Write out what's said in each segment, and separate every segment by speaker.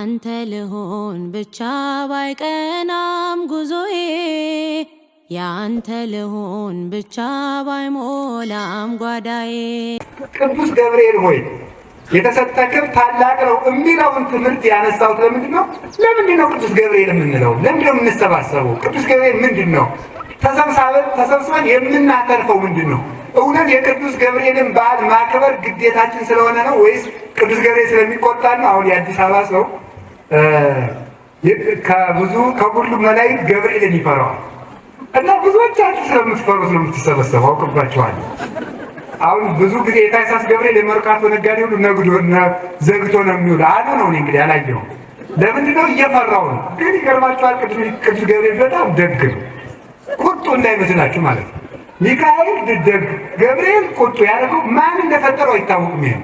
Speaker 1: ያንተ ልሆን ብቻ ባይቀናም ጉዞዬ ያንተ ልሆን ብቻ ባይሞላም ጓዳዬ።
Speaker 2: ቅዱስ ገብርኤል ሆይ የተሰጠ ክብር ታላቅ ነው የሚለውን ትምህርት ያነሳሁት ለምንድን ነው? ለምንድን ነው ቅዱስ ገብርኤል የምንለው? ለምንድን ነው የምንሰባሰበው? ቅዱስ ገብርኤል ምንድን ነው? ተሰብስበን የምናተርፈው ምንድን ነው? እውነት የቅዱስ ገብርኤልን በዓል ማክበር ግዴታችን ስለሆነ ነው ወይስ ቅዱስ ገብርኤል ስለሚቆጣ ነው? አሁን የአዲስ አበባ ሰው ከሁሉም መላእክት ገብርኤልን ይፈራዋል እና ብዙዎቻችሁ ስለምትፈሩት ነው የምትሰበሰቡ። አውቅባችኋለሁ። አሁን ብዙ ጊዜ የታይሳስ ገብርኤል የመርካቶ ነጋዴ ሁሉ ነግዶና ዘግቶ ነው የሚውል አሉ ነው። እንግዲህ አላየሁም። ለምንድን ነው? እየፈራው ነው። ግን ይገርማችኋል፣ ቅዱስ ገብርኤል በጣም ደግ ነው። ቁጡ እንዳይመስላችሁ ማለት ነው። ሚካኤል ደግ፣ ገብርኤል ቁጡ ያደረገው ማን እንደፈጠረው አይታወቅም። ይሄ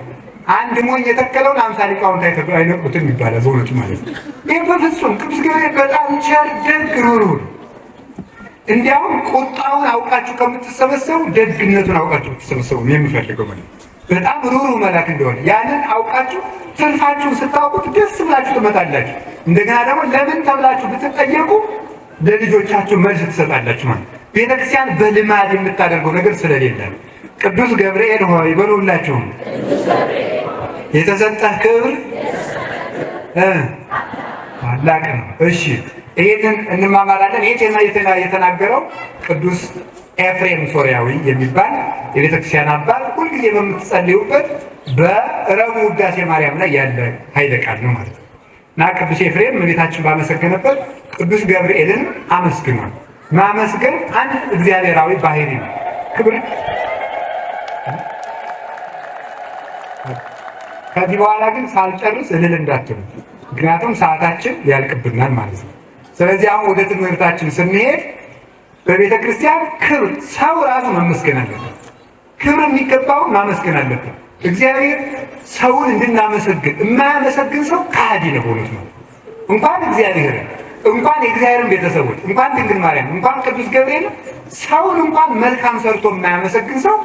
Speaker 2: አንድ ሞኝ የተከለውን 50 ሊቃውንት አይነቁትም ይባላል በእውነቱ ማለት ነው። ይህ በፍጹም ቅዱስ ገብርኤል በጣም ቸር፣ ደግ፣ ሩህሩህ። እንዲያውም ቁጣውን አውቃችሁ ከምትሰበሰቡ ደግነቱን አውቃችሁ ብትሰበሰቡ የሚፈልገው ማለት በጣም ሩህሩህ መልአክ እንደሆነ ያንን አውቃችሁ ትርፋችሁን ስታውቁት ደስ ብላችሁ ትመጣላችሁ። እንደገና ደግሞ ለምን ተብላችሁ ብትጠየቁ ለልጆቻችሁ መልስ ትሰጣላችሁ ማለት ነው። ቤተክርስቲያን በልማድ የምታደርገው ነገር ስለሌለ ቅዱስ ገብርኤል ሆይ በሉላችሁ የተሰጠህ ክብር ታላቅ ነው። እሺ ይሄንን እንማማራለን። ይሄ የተናገረው ቅዱስ ኤፍሬም ሶርያዊ የሚባል የቤተክርስቲያን አባት ሁልጊዜ በምትጸልዩበት በረቡዕ ውዳሴ ማርያም ላይ ያለ ኃይለ ቃል ነው ማለት ነው። እና ቅዱስ ኤፍሬም እመቤታችን ባመሰገነበት ቅዱስ ገብርኤልን አመስግኗል። ማመስገን አንድ እግዚአብሔራዊ ባህሪ ነው። ክብር ከዚህ በኋላ ግን ሳልጨርስ እልል እንዳትሉ፣ ምክንያቱም ሰዓታችን ያልቅብናል ማለት ነው። ስለዚህ አሁን ወደ ትምህርታችን ስንሄድ በቤተ ክርስቲያን ክብር ሰው ራሱ መመስገን አለበት። ክብር የሚገባውን ማመስገን አለበት። እግዚአብሔር ሰውን እንድናመሰግን የማያመሰግን ሰው ከሃዲ ነው በእውነት ነው። እንኳን እግዚአብሔር እንኳን የእግዚአብሔርን ቤተሰቦች እንኳን ድንግል ማርያም እንኳን ቅዱስ ገብርኤል ሰውን እንኳን መልካም ሰርቶ የማያመሰግን ሰው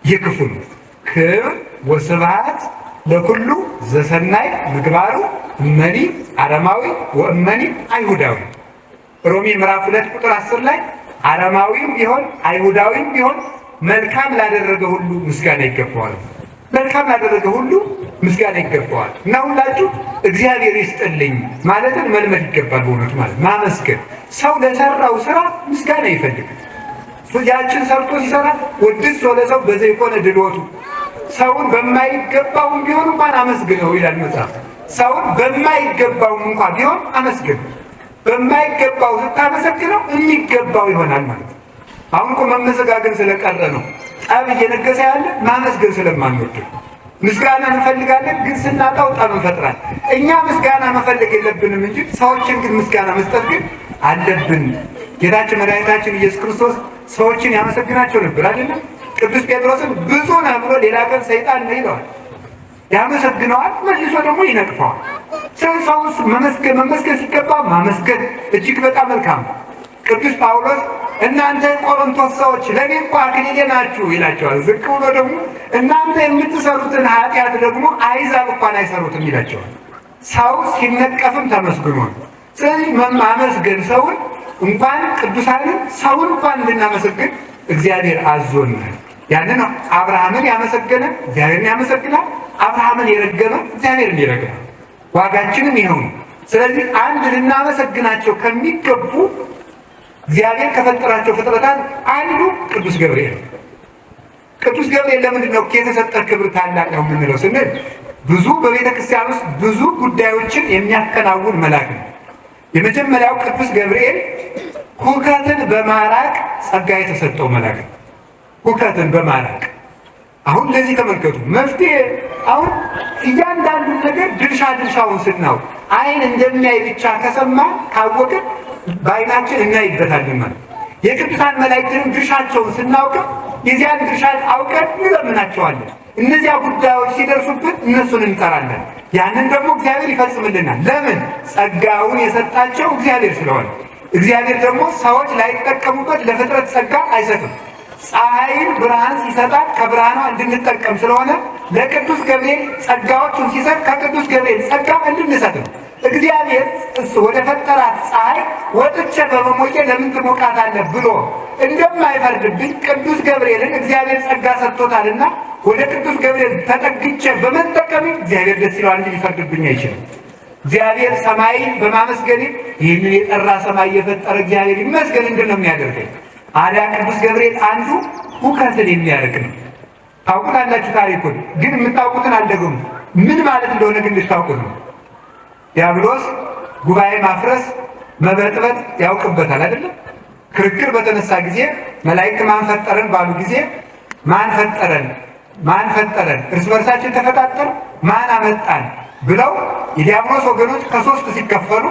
Speaker 2: የክፉ ነው። ክብር ወስብሐት ለኩሉ ዘሰናይ ምግባሩ እመኒ አረማዊ ወእመኒ አይሁዳዊ። ሮሜ ምዕራፍ 2 ቁጥር 10 ላይ አረማዊም ቢሆን አይሁዳዊም ቢሆን መልካም ላደረገ ሁሉ ምስጋና ይገባዋል። መልካም ላደረገ ሁሉ ምስጋና ይገባዋል። እና ሁላችሁ እግዚአብሔር ይስጥልኝ ማለትን መልመድ ይገባል። በእውነቱ ማለት ማመስገን። ሰው ለሰራው ስራ ምስጋና ይፈልጋል። ያችን ሰርቶ ሲሰራ ወድስ ለሰው በዘይኮነ ድሎቱ ሰውን በማይገባውም ቢሆን እንኳን አመስግነው ይላል መጽሐፍ። ሰውን በማይገባውም እንኳን ቢሆን አመስግነው። በማይገባው ስታመሰግነው የሚገባው ይሆናል ማለት ነው። አሁን እኮ መመሰጋገን ስለቀረ ነው ጠብ እየነገሰ ያለ ማመስገን ስለማንወድ። ምስጋና እንፈልጋለን ግን ስናጣው ጠብ እንፈጥራለን። እኛ ምስጋና መፈለግ የለብንም እንጂ ሰዎችን ግን ምስጋና መስጠት ግን አለብን። ጌታችን መድኃኒታችን ኢየሱስ ክርስቶስ ሰዎችን ያመሰግናቸው ነበር አይደለም? ቅዱስ ጴጥሮስን ብፁዕ ነህ ብሎ ሌላ ቀን ሰይጣን ነው ይለዋል። ያመሰግነዋል፣ መልሶ ደግሞ ይነቅፈዋል። ሰው መመስገን ሲገባ ማመስገን እጅግ በጣም መልካም ነው። ቅዱስ ጳውሎስ እናንተ ቆሮንቶስ ሰዎች ለኔ እንኳ አክሊሌ ናችሁ ይላቸዋል። ዝቅ ብሎ ደግሞ እናንተ የምትሰሩትን ኃጢአት ደግሞ አሕዛብ እንኳን አይሰሩትም ይላቸዋል። ሰው ሲነቀፍም ተመስግኖ ነው። ስለዚህ ማመስገን ሰውን እንኳን ቅዱሳንን ሰውን እንኳን እንድናመሰግን እግዚአብሔር አዞናል። ያንን አብርሃምን ያመሰገነ እግዚአብሔርን ያመሰግናል። አብርሃምን የረገመ እግዚአብሔርን ይረግማል። ዋጋችንም ይኸው ነው። ስለዚህ አንድ ልናመሰግናቸው ከሚገቡ እግዚአብሔር ከፈጠራቸው ፍጥረታት አንዱ ቅዱስ ገብርኤል። ቅዱስ ገብርኤል ለምንድን ነው የተሰጠ ክብር ታላቅ ነው የምንለው ስንል ብዙ በቤተ ክርስቲያን ውስጥ ብዙ ጉዳዮችን የሚያከናውን መልአክ ነው። የመጀመሪያው ቅዱስ ገብርኤል ሁከትን በማራቅ ጸጋ የተሰጠው መልአክ ነው። ሁከትን በማራቅ አሁን ለዚህ ተመልከቱ መፍትሄ። አሁን እያንዳንዱን ነገር ድርሻውን ስናው አይን እንደሚያይ ብቻ ከሰማን ካወቅን በአይናችን እናይበታለን ማለት። የቅዱሳን መላእክትንም ድርሻቸውን ስናውቅ የዚያን ድርሻ አውቀን እንለምናቸዋለን። እነዚያ ጉዳዮች ሲደርሱብን እነሱን እንጠራለን። ያንን ደግሞ እግዚአብሔር ይፈጽምልናል። ለምን? ጸጋውን የሰጣቸው እግዚአብሔር ስለሆነ። እግዚአብሔር ደግሞ ሰዎች ላይጠቀሙበት ለፍጥረት ጸጋ አይሰጥም። ፀሐይን ብርሃን ሲሰጣት ከብርሃኗ እንድንጠቀም ስለሆነ ለቅዱስ ገብርኤል ጸጋዎቹን ሲሰጥ ከቅዱስ ገብርኤል ጸጋ እንድንሰጥ ነው። እግዚአብሔር ወደ ፈጠራት ፀሐይ ወጥቼ በመሞቄ ለምን ትሞቃታለህ ብሎ እንደማይፈርድብኝ ቅዱስ ገብርኤልን እግዚአብሔር ጸጋ ሰጥቶታልና ወደ ቅዱስ ገብርኤል ተጠግቼ በመጠቀም እግዚአብሔር ደስ ይለዋል እንጂ ሊፈርድብኝ አይችልም። እግዚአብሔር ሰማይን በማመስገን ይህንን የጠራ ሰማይ የፈጠረ እግዚአብሔር ይመስገን እንድል ነው የሚያደርገኝ። አዲያ ቅዱስ ገብርኤል አንዱ ሁከትን የሚያርቅ ነው። ታውቁታላችሁ ታሪኩን፣ ግን የምታውቁትን አልደግሙ። ምን ማለት እንደሆነ ግን ልታውቁት ነው። ዲያብሎስ ጉባኤ ማፍረስ መበጥበጥ ያውቅበታል አይደለም? ክርክር በተነሳ ጊዜ መላእክት ማን ፈጠረን ባሉ ጊዜ ማን ፈጠረን እርስ በርሳችን ተፈጣጠር ማን አመጣን ብለው የዲያብሎስ ወገኖች ከሶስት ሲከፈሉ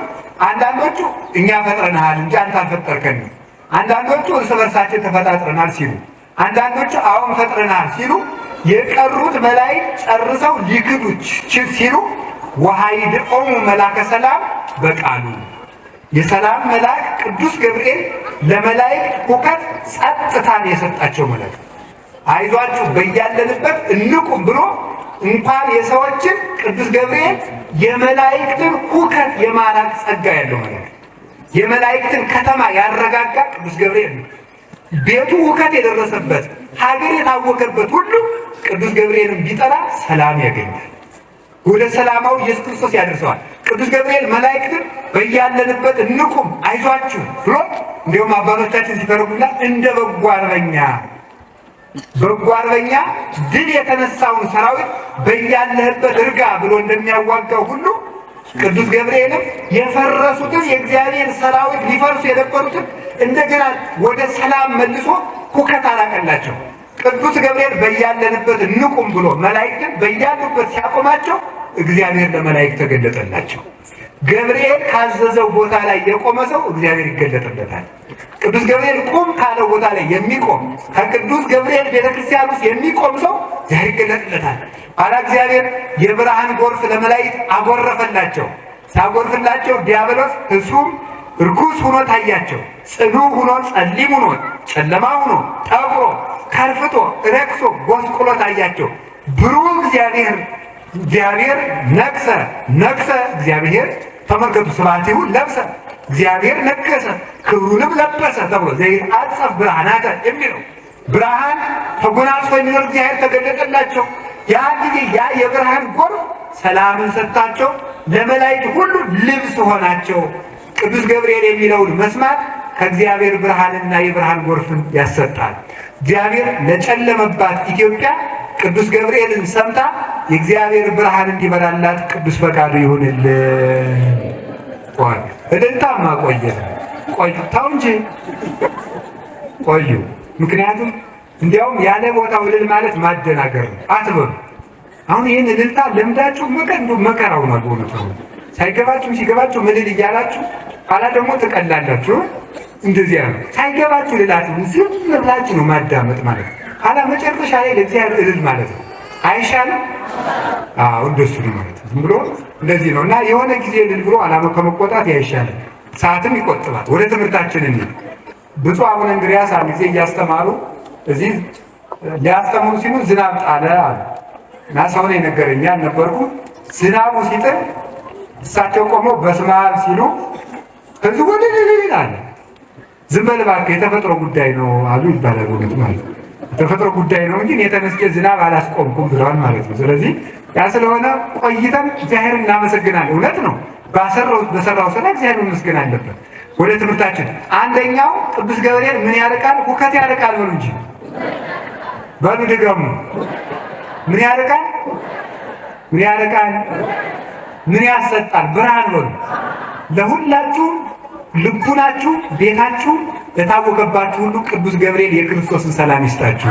Speaker 2: አንዳንዶቹ እኛ ፈጥረናል እንጂ አንተ አልፈጠርከንም፣ አንዳንዶቹ እርስ በርሳችን ተፈጣጥረናል ሲሉ፣ አንዳንዶቹ አሁን ፈጥረናል ሲሉ፣ የቀሩት መላእክት ጨርሰው ሊክዱ ሲሉ ወኃይድኦሙ መላከ ሰላም በቃሉ የሰላም መልአክ ቅዱስ ገብርኤል ለመላእክት ሁከት ጸጥታን የሰጣቸው መልአክ አይዟችሁ በያለንበት እንቁም ብሎ እንኳን የሰዎችን ቅዱስ ገብርኤል የመላእክትን ሁከት የማራቅ ጸጋ ያለው መልአክ የመላእክትን ከተማ ያረጋጋ ቅዱስ ገብርኤል ነው። ቤቱ ሁከት የደረሰበት ሀገር የታወቀበት ሁሉ ቅዱስ ገብርኤልን ቢጠራ ሰላም ያገኛል። ወደ ሰላማው ኢየሱስ ክርስቶስ ያደርሰዋል። ቅዱስ ገብርኤል መላእክትን በያለንበት እንቁም አይዟችሁ ብሎ እንዲሁም አባቶቻችን ሲተረጉሙላ እንደ በጎ አርበኛ ድል የተነሳውን ሰራዊት በያለህበት እርጋ ብሎ እንደሚያዋጋው ሁሉ ቅዱስ ገብርኤልም የፈረሱትን የእግዚአብሔር ሰራዊት ሊፈርሱ የነበሩትን እንደገና ወደ ሰላም መልሶ ሁከት አላቀላቸው። ቅዱስ ገብርኤል በያለንበት እንቁም ብሎ መላእክትን በያሉበት ሲያቆማቸው እግዚአብሔር ለመላእክት ተገለጠላቸው። ገብርኤል ካዘዘው ቦታ ላይ የቆመ ሰው እግዚአብሔር ይገለጥለታል። ቅዱስ ገብርኤል ቁም ካለው ቦታ ላይ የሚቆም ከቅዱስ ገብርኤል ቤተክርስቲያን ውስጥ የሚቆም ሰው እግዚአብሔር ይገለጥለታል። አላ እግዚአብሔር የብርሃን ጎርፍ ለመላእክት አጎረፈላቸው። ሲያጎርፍላቸው ዲያብሎስ እሱም ርኩስ ሆኖ ታያቸው። ጽኑ ሆኖ ጸሊም ሆኖ ጨለማ ሆኖ ጠቁሮ ከርፍቶ ረክሶ ጎስቁሎ ታያቸው። ብሩህ እግዚአብሔር ነግሰ እግዚአብሔር ተመልከቱ ስብሐቲሁ ለብሰ እግዚአብሔር ነገሰ ክብሩንም ለበሰ ተብሎ ዘይትዓጸፍ ብርሃናተ የሚለው ብርሃን ተጎናጽፎ የሚኖር እግዚአብሔር ተገለጠላቸው። ያ ጊዜ ያ የብርሃን ጎርፍ ሰላምን ሰጣቸው። ለመላእክት ሁሉ ልብስ ሆናቸው። ቅዱስ ገብርኤል የሚለውን መስማት ከእግዚአብሔር ብርሃንና የብርሃን ጎርፍን ያሰጣል። እግዚአብሔር ለጨለመባት ኢትዮጵያ ቅዱስ ገብርኤልን ሰምታ የእግዚአብሔር ብርሃን እንዲበራላት ቅዱስ ፈቃዱ ይሁንልን። እልልታማ ቆይታው እንጂ ቆዩ። ምክንያቱም እንዲያውም ያለ ቦታው እልል ማለት ማደናገር ነው አትበሉ። አሁን ይህን እልልታ ለምዳችሁ መከራው ነው በእውነቱ። ሳይገባችሁ ሲገባችሁ ምልል እያላችሁ ኋላ ደግሞ ትቀላላችሁ። እንደዚያ ነው። ሳይገባችሁ ልላችሁ ዝም ብላችሁ ነው ማዳመጥ ማለት ነው። ኋላ መጨረሻ ላይ ለእግዚአብሔር እልል ማለት ነው። አይሻልም? አዎ እንደሱ ነው ማለት ነው። ዝም ብሎ እንደዚህ ነው እና የሆነ ጊዜ እልል ብሎ አላማ ከመቆጣት ያይሻልም። ሰዓትም ይቆጥባል። ወደ ትምህርታችን እንሂድ። ብፁዕ አቡነ እንድርያስ አንድ ጊዜ እያስተማሩ እዚህ ሊያስተምሩ ሲሉ ዝናብ ጣለ አሉ እና ሰው ነው የነገረኝ አልነበርኩ። ዝናቡ ሲጥል እሳቸው ቆመው በስመ አብ ሲሉ ህዝቡ ወደደደደ አለ። ዝም በል እባክህ የተፈጥሮ ጉዳይ ነው አሉ ይባላል። እውነት ማለት ነው የተፈጥሮ ጉዳይ ነው እንጂ የተነስቼ ዝናብ አላስቆምኩም ብለዋል ማለት ነው። ስለዚህ ያ ስለሆነ ቆይተን እግዚአብሔር እናመሰግናለን። እውነት ነው በሰራው ስራ እግዚአብሔር መመስገን አለበት። ወደ ትምህርታችን አንደኛው ቅዱስ ገብርኤል ምን ያርቃል? ሁከት ያርቃል በሉ እንጂ በሉ ድገሙ። ምን ያርቃል? ምን ያርቃል? ምን ያሰጣል? ብርሃን በሉ። ለሁላችሁም ልቡናችሁ ቤታችሁ ለታወቀባችሁ ሁሉ ቅዱስ ገብርኤል የክርስቶስን ሰላም ይስጣችሁ።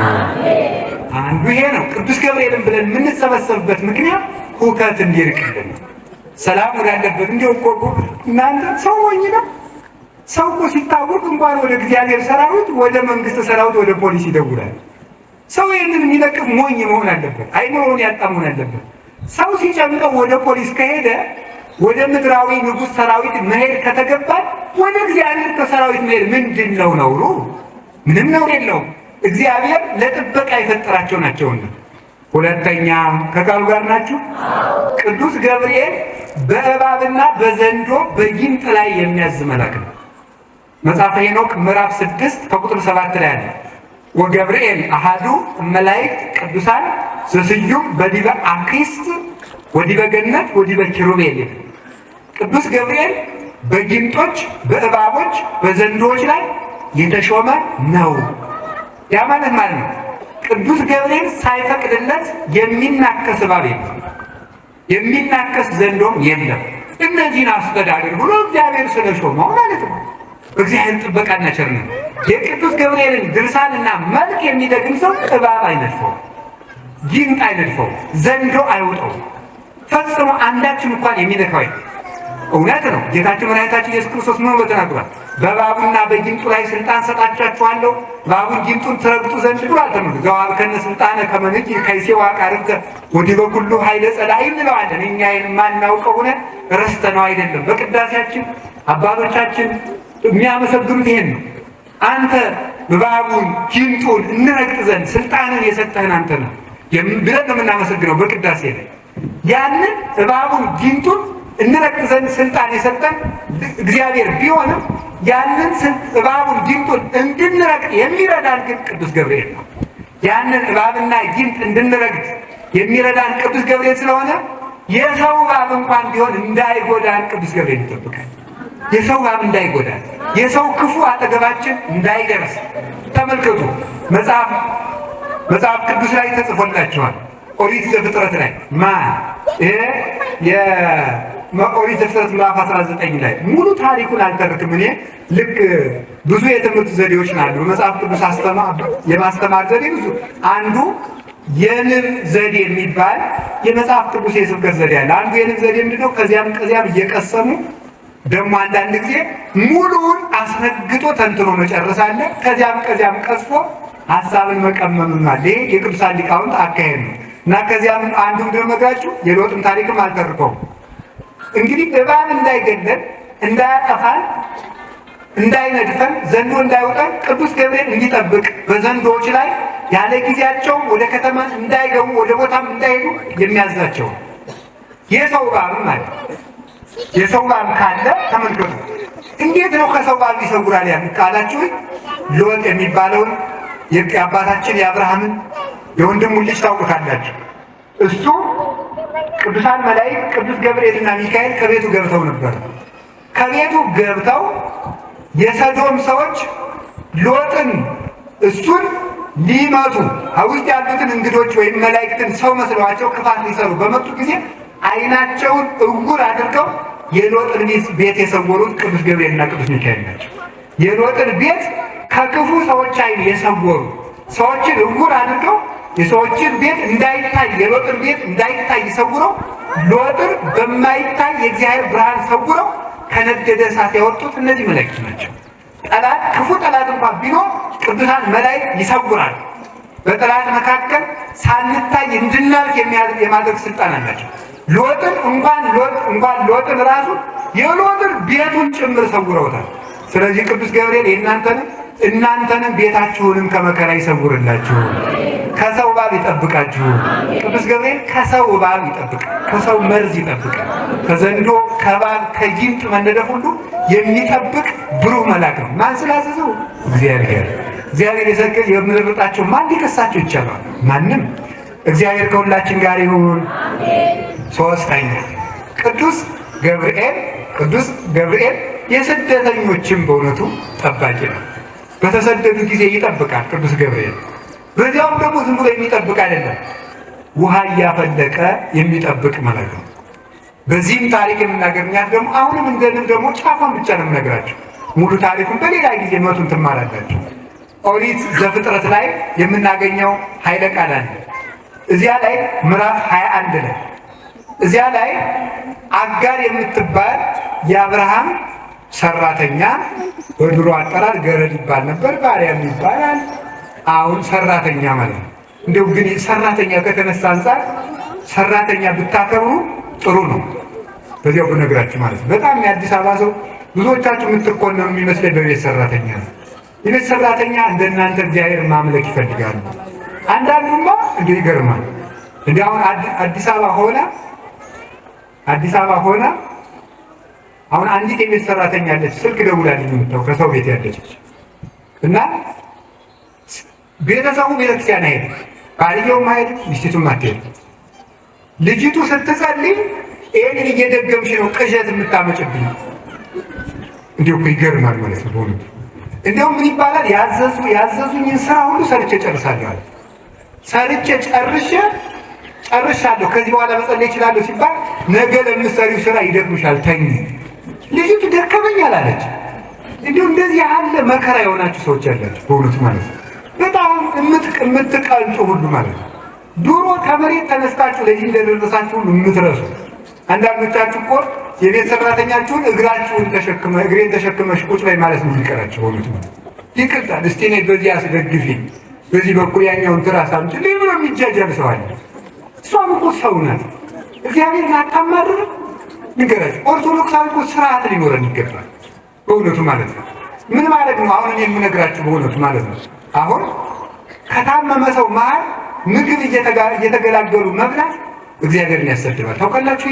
Speaker 2: አንዱ ይሄ ነው። ቅዱስ ገብርኤልን ብለን የምንሰበሰብበት ምክንያት ሁከት እንዲርቅልን ሰላም ወዳለበት። እንዲሁ እኮ እናንተ ሰው ሞኝ ነው። ሰው እኮ ሲታወቅ እንኳን ወደ እግዚአብሔር ሰራዊት፣ ወደ መንግስት ሰራዊት፣ ወደ ፖሊስ ይደውላል። ሰው ይህንን የሚለቅፍ ሞኝ መሆን አለበት። አይምሮውን ያጣ መሆን አለበት። ሰው ሲጨንቀው ወደ ፖሊስ ከሄደ ወደ ምድራዊ ንጉሥ ሰራዊት መሄድ ከተገባል ወደ እግዚአብሔር ከሰራዊት መሄድ ምንድን ነው ነውሩ? ምንም ነውር የለውም። እግዚአብሔር ለጥበቃ የፈጠራቸው ናቸውና። ሁለተኛ ከቃሉ ጋር ናችሁ። ቅዱስ ገብርኤል በእባብና በዘንዶ በጊንጥ ላይ የሚያዝ መልአክ ነው። መጽሐፈ ሄኖክ ምዕራፍ 6 ከቁጥር 7 ላይ አለ። ወገብርኤል አሃዱ መላእክት ቅዱሳን ዘስዩም በዲበ አክስት ወዲበ ገነት ወዲበ ኪሩቤል። ቅዱስ ገብርኤል በጊንጦች በእባቦች በዘንዶዎች ላይ የተሾመ ነው። ያ ማለት ነው ቅዱስ ገብርኤል ሳይፈቅድለት የሚናከስ እባብ የለም፣ የሚናከስ ዘንዶም የለም። እነዚህን አስተዳድር ብሎ እግዚአብሔር ስለሾመው ማለት ነው። እግዚአብሔር ጥበቃና ቸርነት የቅዱስ ገብርኤልን ድርሳንና መልክ የሚደግም ሰው እባብ አይነድፈው፣ ጊንጥ አይነድፈው፣ ዘንዶ አይውጠው፣ ፈጽሞ አንዳችን እንኳን የሚነካው እውነት ነው። ጌታችን መድኃኒታችን ኢየሱስ ክርስቶስ ምን ብሎ ተናግሯል? በእባቡና በጊንጡ ላይ ስልጣን ሰጣችኋለሁ፣ እባቡን ጊንጡን ትረግጡ ዘንድ ብሎ አልተመልኩ ዘዋብከነ ስልጣነ ከመ ንሕኪ ከይሴዋ ቃርብተ ወዲበ ኩሉ ኃይለ ጸላኢ እንለዋለን። እኛ የማናውቀው ሆነ ረስተነው አይደለም። በቅዳሴያችን አባቶቻችን የሚያመሰግኑት ይሄን ነው። አንተ እባቡን ጊንጡን እንረግጥ ዘንድ ስልጣንን የሰጠህን አንተ ነህ ብለን ነው የምናመሰግነው በቅዳሴ ላይ። ያንን እባቡን ጊንጡን እንረግጥ ዘንድ ስልጣን የሰጠን እግዚአብሔር ቢሆንም ያንን እባቡን ጊንጡን እንድንረግጥ የሚረዳን ግን ቅዱስ ገብርኤል ነው። ያንን እባብና ጊንጥ እንድንረግጥ የሚረዳን ቅዱስ ገብርኤል ስለሆነ የሰው እባብ እንኳን ቢሆን እንዳይጎዳን ቅዱስ ገብርኤል ይጠብቃል። የሰው እባብ እንዳይጎዳን፣ የሰው ክፉ አጠገባችን እንዳይደርስ ተመልከቱ። መጽሐፍ ቅዱስ ላይ ተጽፎላቸዋል። ኦሪት ዘፍጥረት ላይ ኦሪት ዘፍጥረት ምዕራፍ 19 ላይ ሙሉ ታሪኩን አልተርክም። እኔ ልክ ብዙ የትምህርት ዘዴዎች ናሉ በመጽሐፍ ቅዱስ የማስተማር ዘዴ ብዙ። አንዱ የንብ ዘዴ የሚባል የመጽሐፍ ቅዱስ የስብከት ዘዴ አለ። አንዱ የንብ ዘዴ ምንድነው? ከዚያም እየቀሰሙ ደግሞ አንዳንድ ጊዜ ሙሉውን አስረግጦ ተንትኖ መጨረስ አለ። ከዚያም ቀስፎ ሀሳብን መቀመምም አለ። ይሄ የቅዱሳን ሊቃውንት አካሄድ ነው እና ከዚያም አንዱ እንደመጋችሁ የሎጥን ታሪክም አልተርከውም። እንግዲህ እባብ እንዳይገለን፣ እንዳያጠፋን፣ እንዳይነድፈን፣ ዘንዶ እንዳይወጣን ቅዱስ ገብርኤል እንዲጠብቅ በዘንዶዎች ላይ ያለ ጊዜያቸው ወደ ከተማ እንዳይገቡ ወደ ቦታም እንዳይሄዱ የሚያዛቸው የሰው እባብ ማለት የሰው እባብ ካለ ተመልከቱ። እንዴት ነው ከሰው እባብ ይሰውራል ያሉት ካላችሁ ሎጥ የሚባለውን የአባታችን የአብርሃምን የወንድሙን ልጅ ታውቁታላችሁ። እሱ ቅዱሳን መላእክት ቅዱስ ገብርኤልና ሚካኤል ከቤቱ ገብተው ነበር። ከቤቱ ገብተው የሰዶም ሰዎች ሎጥን እሱን ሊመቱ ውስጥ ያሉትን እንግዶች ወይም መላእክትን ሰው መስለዋቸው ክፋት ሊሰሩ በመጡ ጊዜ ዓይናቸውን እውር አድርገው የሎጥን ቤት የሰወሩት ቅዱስ ገብርኤልና ቅዱስ ሚካኤል ናቸው። የሎጥን ቤት ከክፉ ሰዎች ዓይን የሰወሩ ሰዎችን እውር አድርገው የሰዎችን ቤት እንዳይታይ የሎጥን ቤት እንዳይታይ ሰውረው ሎጥን በማይታይ የእግዚአብሔር ብርሃን ሰውረው ከነደደ እሳት ያወጡት እነዚህ መላእክት ናቸው። ጠላት ክፉ ጠላት እንኳን ቢኖር ቅዱሳን መላእክት ይሰውራል። በጠላት መካከል ሳንታይ እንድናልፍ የማድረግ ስልጣን አላቸው። ሎጥን እንኳን ሎጥን ራሱ የሎጥን ቤቱን ጭምር ሰውረውታል። ስለዚህ ቅዱስ ገብርኤል እናንተንም ቤታችሁንም ከመከራ ይሰውርላችሁ፣ ከሰው እባብ ይጠብቃችሁ። ቅዱስ ገብርኤል ከሰው እባብ ይጠብቃል፣ ከሰው መርዝ ይጠብቃል። ከዘንዶ ከእባብ ከጊንጥ መነደፍ ሁሉ የሚጠብቅ ብሩህ መልአክ ነው። ማን ስላዘዘው? እግዚአብሔር የሰቀል የምንርጣቸው ማን ሊከሳቸው ይቻላል? ማንም። እግዚአብሔር ከሁላችን ጋር ይሁን። ሶስተኛ ቅዱስ ገብርኤል የስደተኞችን በእውነቱ ጠባቂ ነው። በተሰደዱ ጊዜ ይጠብቃል ቅዱስ ገብርኤል። በዚያውም ደግሞ ዝም ብሎ የሚጠብቅ አይደለም፣ ውሃ እያፈለቀ የሚጠብቅ መልአክ ነው። በዚህም ታሪክ የምናገኛት ደግሞ አሁንም እንደንም ደግሞ ጫፏን ብቻ ነው የምነግራቸው። ሙሉ ታሪኩን በሌላ ጊዜ መቱን ትማራላችሁ። ኦሪት ዘፍጥረት ላይ የምናገኘው ኃይለ ቃል አለ። እዚያ ላይ ምዕራፍ 21 ላይ እዚያ ላይ አጋር የምትባል የአብርሃም ሰራተኛ፣ በድሮ አጠራር ገረድ ይባል ነበር፣ ባሪያም ይባላል። አሁን ሰራተኛ ማለት ነው። እንደው ግን ሰራተኛ ከተነሳ አንጻር ሰራተኛ ብታከብሩ ጥሩ ነው። በዚያው ብነግራችሁ ማለት ነው። በጣም የአዲስ አበባ ሰው ብዙዎቻችሁ የምትኮነኑ የሚመስለኝ በቤት ሰራተኛ ነው። የቤት ሰራተኛ እንደናንተ እግዚአብሔር ማምለክ ይፈልጋሉ። አንዳንዱማ እንዲህ ይገርማል። እንዲህ አሁን አዲስ አበባ ሆነ አዲስ አበባ ሆና አሁን አንዲት የቤት ሰራተኛ አለች፣ ስልክ ደውላልኝ የምታው ከሰው ቤት ያለች እና ቤተሰቡ ቤተክርስቲያን አይሄድም፣ ባልየውም አይሄድም፣ ሚስቱም አትሄድም። ልጅቱ ስትጸልይ ይሄንን እየደገምሽ ነው ቅዠት የምታመጭብኝ። እንዲሁ እኮ ይገርማል ማለት ነው በእውነቱ። እንዲያውም ምን ይባላል ያዘዙኝን ስራ ሁሉ ሰርቼ ጨርሳለሁ አለ። ሰርቼ ጨርሻለሁ ከዚህ በኋላ መጸለይ እችላለሁ ሲባል ነገ ለምትሰሪው ስራ ይደክምሻል ተኝ። ልጅቱ ደከመኝ አላለች። እንዲሁ እንደዚህ ያለ መከራ የሆናችሁ ሰዎች ያላችሁ በእውነቱ ማለት ነው። በጣም የምትቀልጡ ሁሉ ማለት ነው። ድሮ ከመሬት ተነስታችሁ ለዚህ እንደደረሳችሁ ሁሉ የምትረሱ አንዳንዶቻችሁ እኮ የቤት ሰራተኛችሁን እግሬን ተሸክመሽ ቁጭ በይ ማለት ነው የሚቀራችሁ በእውነቱ ማለት ነው። ይቅርታል እስቲ እኔ በዚህ አስደግፊኝ፣ በዚህ በኩል ያኛውን ትራስ አምጪ ብሎ የሚጃጃል ሰው አለ። እሷም እኮ ሰው ናት። እግዚአብሔርን አታማርርም? ንገራችሁ። ኦርቶዶክሳዊ እኮ ስርዓት ሊኖረን ይገባል በእውነቱ ማለት ነው። ምን ማለት ነው? አሁን እኔ የምነግራችሁ በእውነቱ ማለት ነው። አሁን ከታመመ ሰው መሀል ምግብ እየተገላገሉ መብላት እግዚአብሔርን ያሰድባል። ታውቃላችሁ?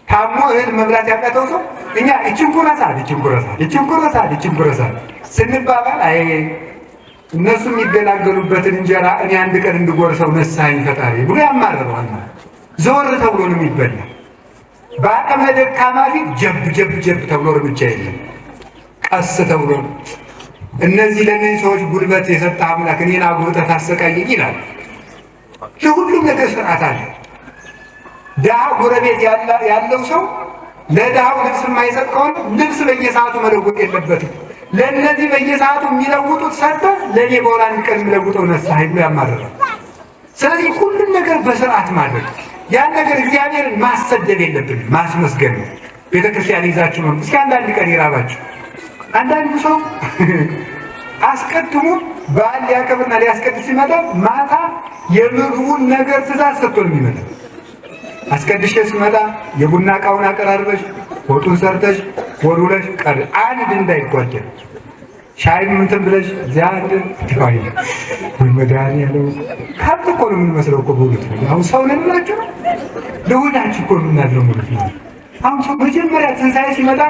Speaker 2: ታሞ እህል መብላት ያቃተው ሰው እኛ ይችን ኩረሳል ስንባባል አይ እነሱ የሚገላገሉበትን እንጀራ እኔ አንድ ቀን እንድጎርሰው ነሳኝ ፈጣሪ ብሎ ያማርረዋል። ዘወር ተብሎ ነው የሚበላ። በአቅመ ደካማ ፊት ጀብ ተብሎ እርምጃ የለም፣ ቀስ ተብሎ ነው። እነዚህ ለእነዚህ ሰዎች ጉልበት የሰጠ አምላክ እኔን አጉርጠህ ታሰቃየኝ ይላል። ለሁሉም ነገር ስርዓት አለ። ድሃ ጎረቤት ያለው ሰው ለድሃው ልብስ የማይሰጥ ከሆነ ልብስ በየሰዓቱ መለወጥ የለበትም። ለእነዚህ በየሰዓቱ የሚለውጡት ሰጥተህ ለእኔ በወር አንድ ቀን የሚለውጠው ነሳህ ብሎ ያማርራል። ስለዚህ ሁሉም ነገር በስርዓት ማድረግ፣ ያን ነገር እግዚአብሔርን ማሰደብ የለብንም፣ ማስመስገን ነው። ቤተክርስቲያን ይዛችሁ ነው። እስኪ አንዳንድ ቀን ይራባችሁ። አንዳንዱ ሰው አስቀድሞ በዓል ሊያከብርና ሊያስቀድስ ሲመጣ ማታ የምግቡን ነገር ትእዛዝ ሰጥቶ ነው የሚመጣ። አስቀድሼ ስመጣ የቡና እቃውን አቀራርበሽ ወጡን ሰርተሽ ወሩለሽ ቀር አንድ እንዳይጓደል ሻይ እንትን ብለሽ እዚያ አንድ ትፋይ መድኃኒዓለም ከብት እኮ ነው የምንመስለው እኮ በእውነት ነው። አሁን ሰው ነን ብላችሁ ለሆዳችሁ እኮ ነው የምናድረው ማለት ነው። አሁን ሰው መጀመሪያ ትንሣኤ ሲመጣ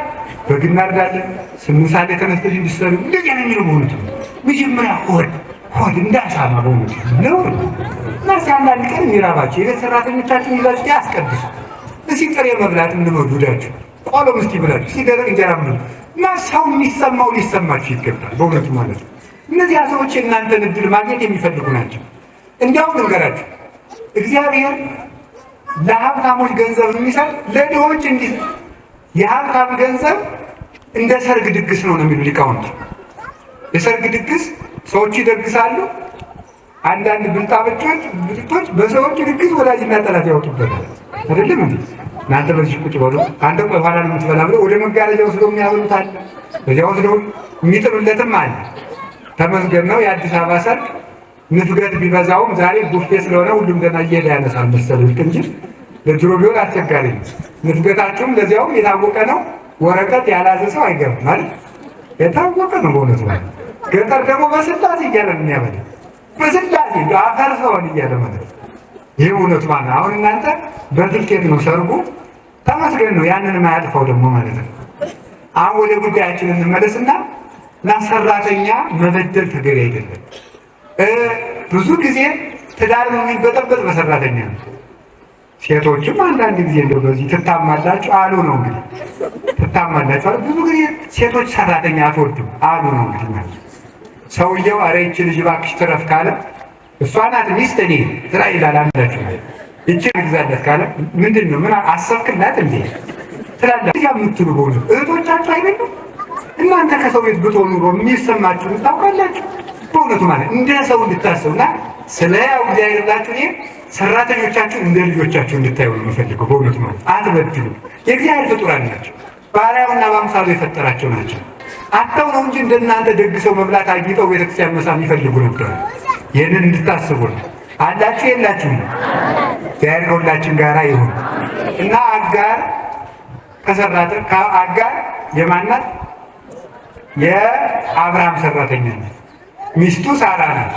Speaker 2: በግ እናርዳለን፣ 8 ሰዓት ተነስተሽ እንዲሰሩ እንደዚህ ነው የሚለው በእውነት ነው። መጀመሪያ ሆድ እንዳሳማ በእውነት ነው። እና አንዳንድ ቀን የሚራባቸው የቤት ሰራተኞቻችን ይዛችሁ ያስቀድሱ። እስኪ ጥሬ መብላት እንመዱዳችሁ፣ ቆሎ ምስቲ ብላችሁ እስኪ ደረቅ እንጀራ ምን እና ሰው የሚሰማው ሊሰማችሁ ይገባል በእውነቱ ማለት ነው። እነዚያ ሰዎች የእናንተን እድል ማግኘት የሚፈልጉ ናቸው። እንዲያውም ልንገራችሁ፣ እግዚአብሔር ለሀብታሞች ገንዘብ የሚሰጥ ለድሆች እንዲህ የሀብታም ገንዘብ እንደ ሰርግ ድግስ ነው የሚሉ ሊቃውንት። የሰርግ ድግስ ሰዎች ይደግሳሉ። አንዳንድ ብልጣብልጦች በሰዎች ድግስ ወዳጅና ጠላት ያወጡበታል። አይደለም እንዴ? እናንተ በዚህ ቁጭ በሉ፣ አንተ ቆይ ኋላ ነው የምትበላ ብለው ወደ መጋረጃ ወስደው የሚያበሉት አለ። በዚያ ወስደው የሚጥሉለትም አለ። ተመስገን ነው። የአዲስ አበባ ሰርግ ንፍገት ቢበዛውም ዛሬ ቡፌ ስለሆነ ሁሉም ገና እየሄደ ያነሳል መሰለኝ እንጂ ለድሮ ቢሆን አስቸጋሪ ነው። ንፍገታችሁም ለዚያውም የታወቀ ነው። ወረቀት ያላዘ ሰው አይገባም ማለት የታወቀ ነው በእውነቱ። ገጠር ደግሞ በስላሴ እያለ ነው የሚያበላ፣ በስላሴ አፈር ሰውን እያለ ማለት ነው። ይህ እውነቱ ማለት ነው። አሁን እናንተ በትልኬት ነው ሰርጉ፣ ተመስገን ነው። ያንን ማያጥፋው ደግሞ ማለት ነው። አሁን ወደ ጉዳያችን እንመለስና ሰራተኛ መበደል ተገቢ አይደለም። ብዙ ጊዜ ትዳር የሚበጠበጥ በሰራተኛ ነው። ሴቶችም አንዳንድ ጊዜ እንደው በዚህ ትታማላችሁ አሉ ነው እንግዲህ ትታማላችሁ አሉ። ብዙ ጊዜ ሴቶች ሰራተኛ አትወድም አሉ ነው እንግዲህ ማለት ሰውየው ኧረ ይህች ልጅ እባክሽ ትረፍ ካለ እሷ ናት ሚስት እኔ ስራ ይላል። አንዳችሁ ይህችን ግዛለት ካለ ምንድን ነው ምን አሰብክላት እንዴ ትላለች የምትሉ በሆነ እህቶቻችሁ አይደሉም? እናንተ ከሰው ቤት ብትሆኑ ኑሮ የሚሰማችሁን ታውቃላችሁ። በእውነቱ ማለት እንደ ሰው እንድታስቡና ስለ ያው እግዚአብሔር ብላችሁ እኔ ሰራተኞቻችሁ እንደ ልጆቻችሁ እንድታዩ ነው የምፈልገው። በእውነቱ ማለት አትበድሉ። የእግዚአብሔር ፍጡራን ናቸው። ባሪያውና በአምሳሉ የፈጠራቸው ናቸው። አተው ነው እንጂ እንደናንተ ደግሰው መብላት አጊጠው ቤተክርስቲያን መሳም ይፈልጉ ነበር። ይህንን እንድታስቡ ነው። አላችሁ የላችሁም? እግዚአብሔር ከሁላችን ጋር ይሁን እና አጋር አጋር የማናት? የአብርሃም ሰራተኛ ናት። ሚስቱ ሳራ ናት።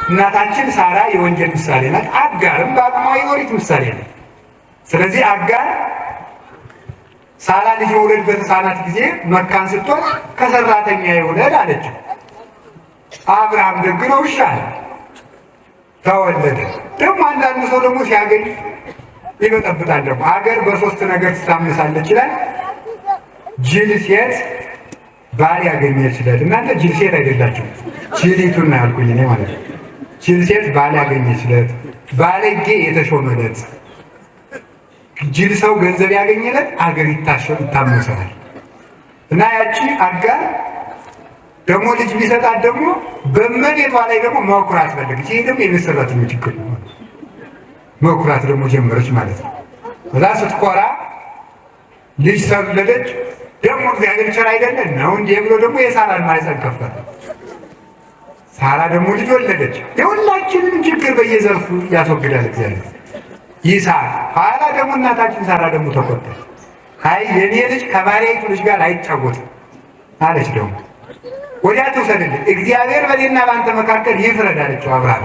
Speaker 2: እናታችን ሳራ የወንጌል ምሳሌ ናት። አጋርም በአቅሟ የኦሪት ምሳሌ ናት። ስለዚህ አጋር ሳራ ልጅ መውለድ በተሳናት ጊዜ መካን ስትሆን ከሰራተኛ ይውለድ አለችው። አብርሃም ደግ ነው እሺ አለ። ተወለደ። ደግሞ አንዳንዱ ሰው ደግሞ ሲያገኝ ይበጠብጣል። ደግሞ ሀገር በሶስት ነገር ትታመሳለች ይላል። ጅል ሴት ባል ያገኘ ይችላል። እናንተ ጅል ሴት አይደላችሁ፣ ጅሊቱን ያልኩኝ እኔ ማለት ነው። ጅል ሴት ባል ያገኘ ይችላል። ባለጌ የተሾመለት ጅል ሰው ገንዘብ ያገኘለት አገር ይታመሳል። እና ያቺ አጋር ደግሞ ልጅ ቢሰጣት ደግሞ በመሬቷ ላይ ደግሞ መኩራት ፈለገች። ይሄ ደግሞ የመሰራት ችግር ነው። መኩራት ደግሞ ጀመረች ማለት ነው። እዛ ስትኮራ ልጅ ሰለለች። ደግሞ እግዚአብሔር ቸር አይደለም ነው እንዴ ብሎ ደግሞ የሳራን ማህፀን ከፈተ። ሳራ ደግሞ ልጅ ወለደች። የሁላችንም ችግር በየዘርፉ ያስወግዳል እግዚአብሔር። ይስሐቅ ኋላ ደግሞ እናታችን ሳራ ደግሞ ተቆጣች። አይ የኔ ልጅ ከባሪያይቱ ልጅ ጋር አይጫወትም አለች። ደግሞ ወዲያ ትውሰድልኝ እግዚአብሔር በእኔና በአንተ መካከል ይፍረድ አለችው። አብርሃም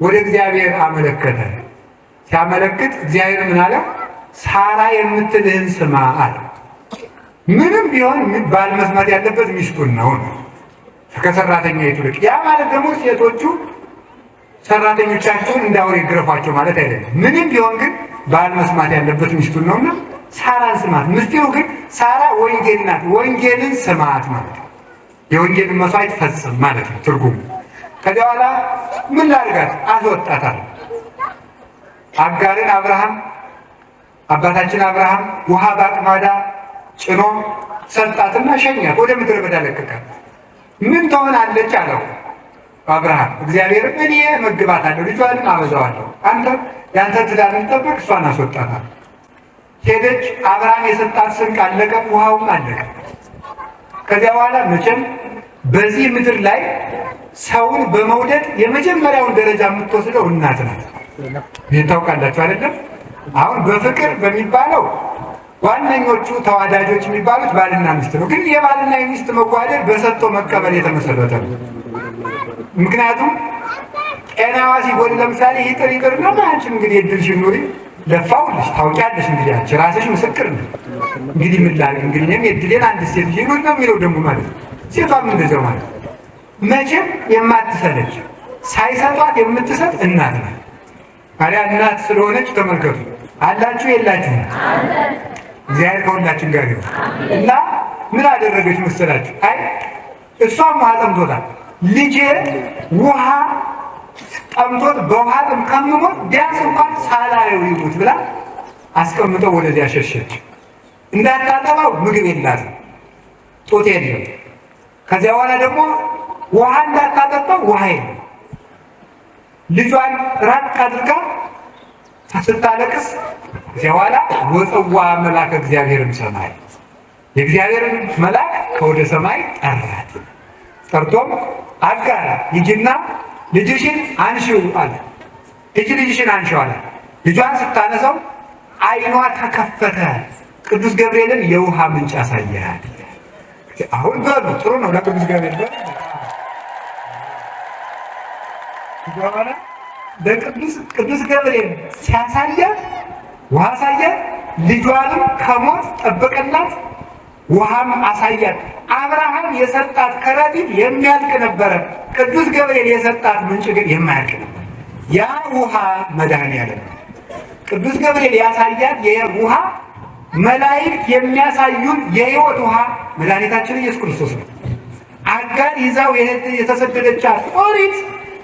Speaker 2: ወደ እግዚአብሔር አመለከተ። ሲያመለክት እግዚአብሔር ምን አለ? ሳራ የምትልህን ስማ አለ። ምንም ቢሆን ባል መስማት ያለበት ሚስቱን ነው ከሰራተኛይቱ ልጅ። ያ ማለት ደግሞ ሴቶቹ ሰራተኞቻቸውን እንዳውሬ ይግረፏቸው ማለት አይደለም። ምንም ቢሆን ግን ባል መስማት ያለበት ሚስቱን ነውና ሳራን ስማት። ምስጢሩ ግን ሳራ ወንጌል ናት። ወንጌልን ስማት ማለት ነው። የወንጌልን መስዋዕት ፈጽም ማለት ነው ትርጉሙ። ከዚያ በኋላ ምን ላድርጋት? አስወጣታል። አጋርን አባታችን አብርሃም ውሃ በአቅማዳ ጭኖ ሰጣትና ሸኛት፣ ወደ ምድረ በዳ ለቀቃት። ምን ትሆናለች አለው አብርሃም። እግዚአብሔርም እኔ መግባታለሁ፣ ልጇንም አበዛዋለሁ፣ አንተ ያንተ ትዳርን ጠብቅ፣ እሷን አስወጣታል። ሄደች። አብርሃም የሰጣት ስንቅ አለቀ፣ ውሃውም አለቀ። ከዚያ በኋላ መቼም በዚህ ምድር ላይ ሰውን በመውደድ የመጀመሪያውን ደረጃ የምትወስደው እናት ናት። ይህን ታውቃላችሁ አይደለም? አሁን በፍቅር በሚባለው ዋነኞቹ ተዋዳጆች የሚባሉት ባልና ሚስት ነው። ግን የባልና የሚስት መዋደድ በሰጥቶ መቀበል የተመሰረተ ነው። ምክንያቱም ጤናዋ ሲጎል ለምሳሌ ይቅር ነው አንቺም እንግዲህ እድልሽን ኑሪ፣ ለፋውልሽ ታውቂያለሽ፣ እንግዲህ አንቺ ራስሽ ምስክር ነው። እንግዲህ ምን ላድርግ እንግዲህ እኔም የእድሌን አንድ ሴት ይኑር ነው የሚለው ደግሞ ማለት ነው። ሴቷም እንደዚያው ማለት ነው። መቼም የማትሰለች ሳይሰጧት የምትሰጥ እናት ናት። ታዲያ እናት ስለሆነች ተመልከቱ፣ አላችሁ የላችሁም? እግዚአብሔር ከሁላችን ጋር ይሁን። እና ምን አደረገች መሰላችሁ? አይ እሷም ውሃ ጠምቶታል። ልጄ ውሃ ጠምቶት በውሃ ጥም ከምሞት ቢያንስ እንኳን ሳላየው ይሙት ብላ አስቀምጠው ወደዚያ ሸሸች። እንዳታጠባው ምግብ የላትም፣ ጡት የለም። ከዚያ በኋላ ደግሞ ውሃ እንዳታጠጣው ውሃ የለም። ልጇን ራቅ አድርጋ ስታለቅስ ከዚያ በኋላ ወፀዋ መልአከ እግዚአብሔርም ሰማይ፣ የእግዚአብሔርን መልአክ ከወደ ሰማይ ጠራት። ጠርቶም አጋር ሂጂና ልጅሽን አንሺው አለ። ሂጂ ልጅሽን አንሺው አለ። ልጇን ስታነሳው ዓይኗ ተከፈተ። ቅዱስ ገብርኤልን የውሃ ምንጭ ያሳያል። አሁን በሉ ጥሩ ነው ለቅዱስ ገብርኤል ቅዱስ ገብርኤል ሲያሳያት ውሃ አሳያት። ልጇንም ከሞት ጠበቀላት፣ ውሃም አሳያት። አብርሃም የሰጣት ከረጢት የሚያልቅ ነበረ። ቅዱስ ገብርኤል የሰጣት ምንጭ ግን የማያልቅ ነበር። ያ ውሃ መድኃኔዓለም ነው። ቅዱስ ገብርኤል ያሳያት የውሃ መላእክት የሚያሳዩን የሕይወት ውሃ መድኃኒታችን ኢየሱስ ክርስቶስ ነው። አጋር ይዛው የተሰደደቻት ኦሪት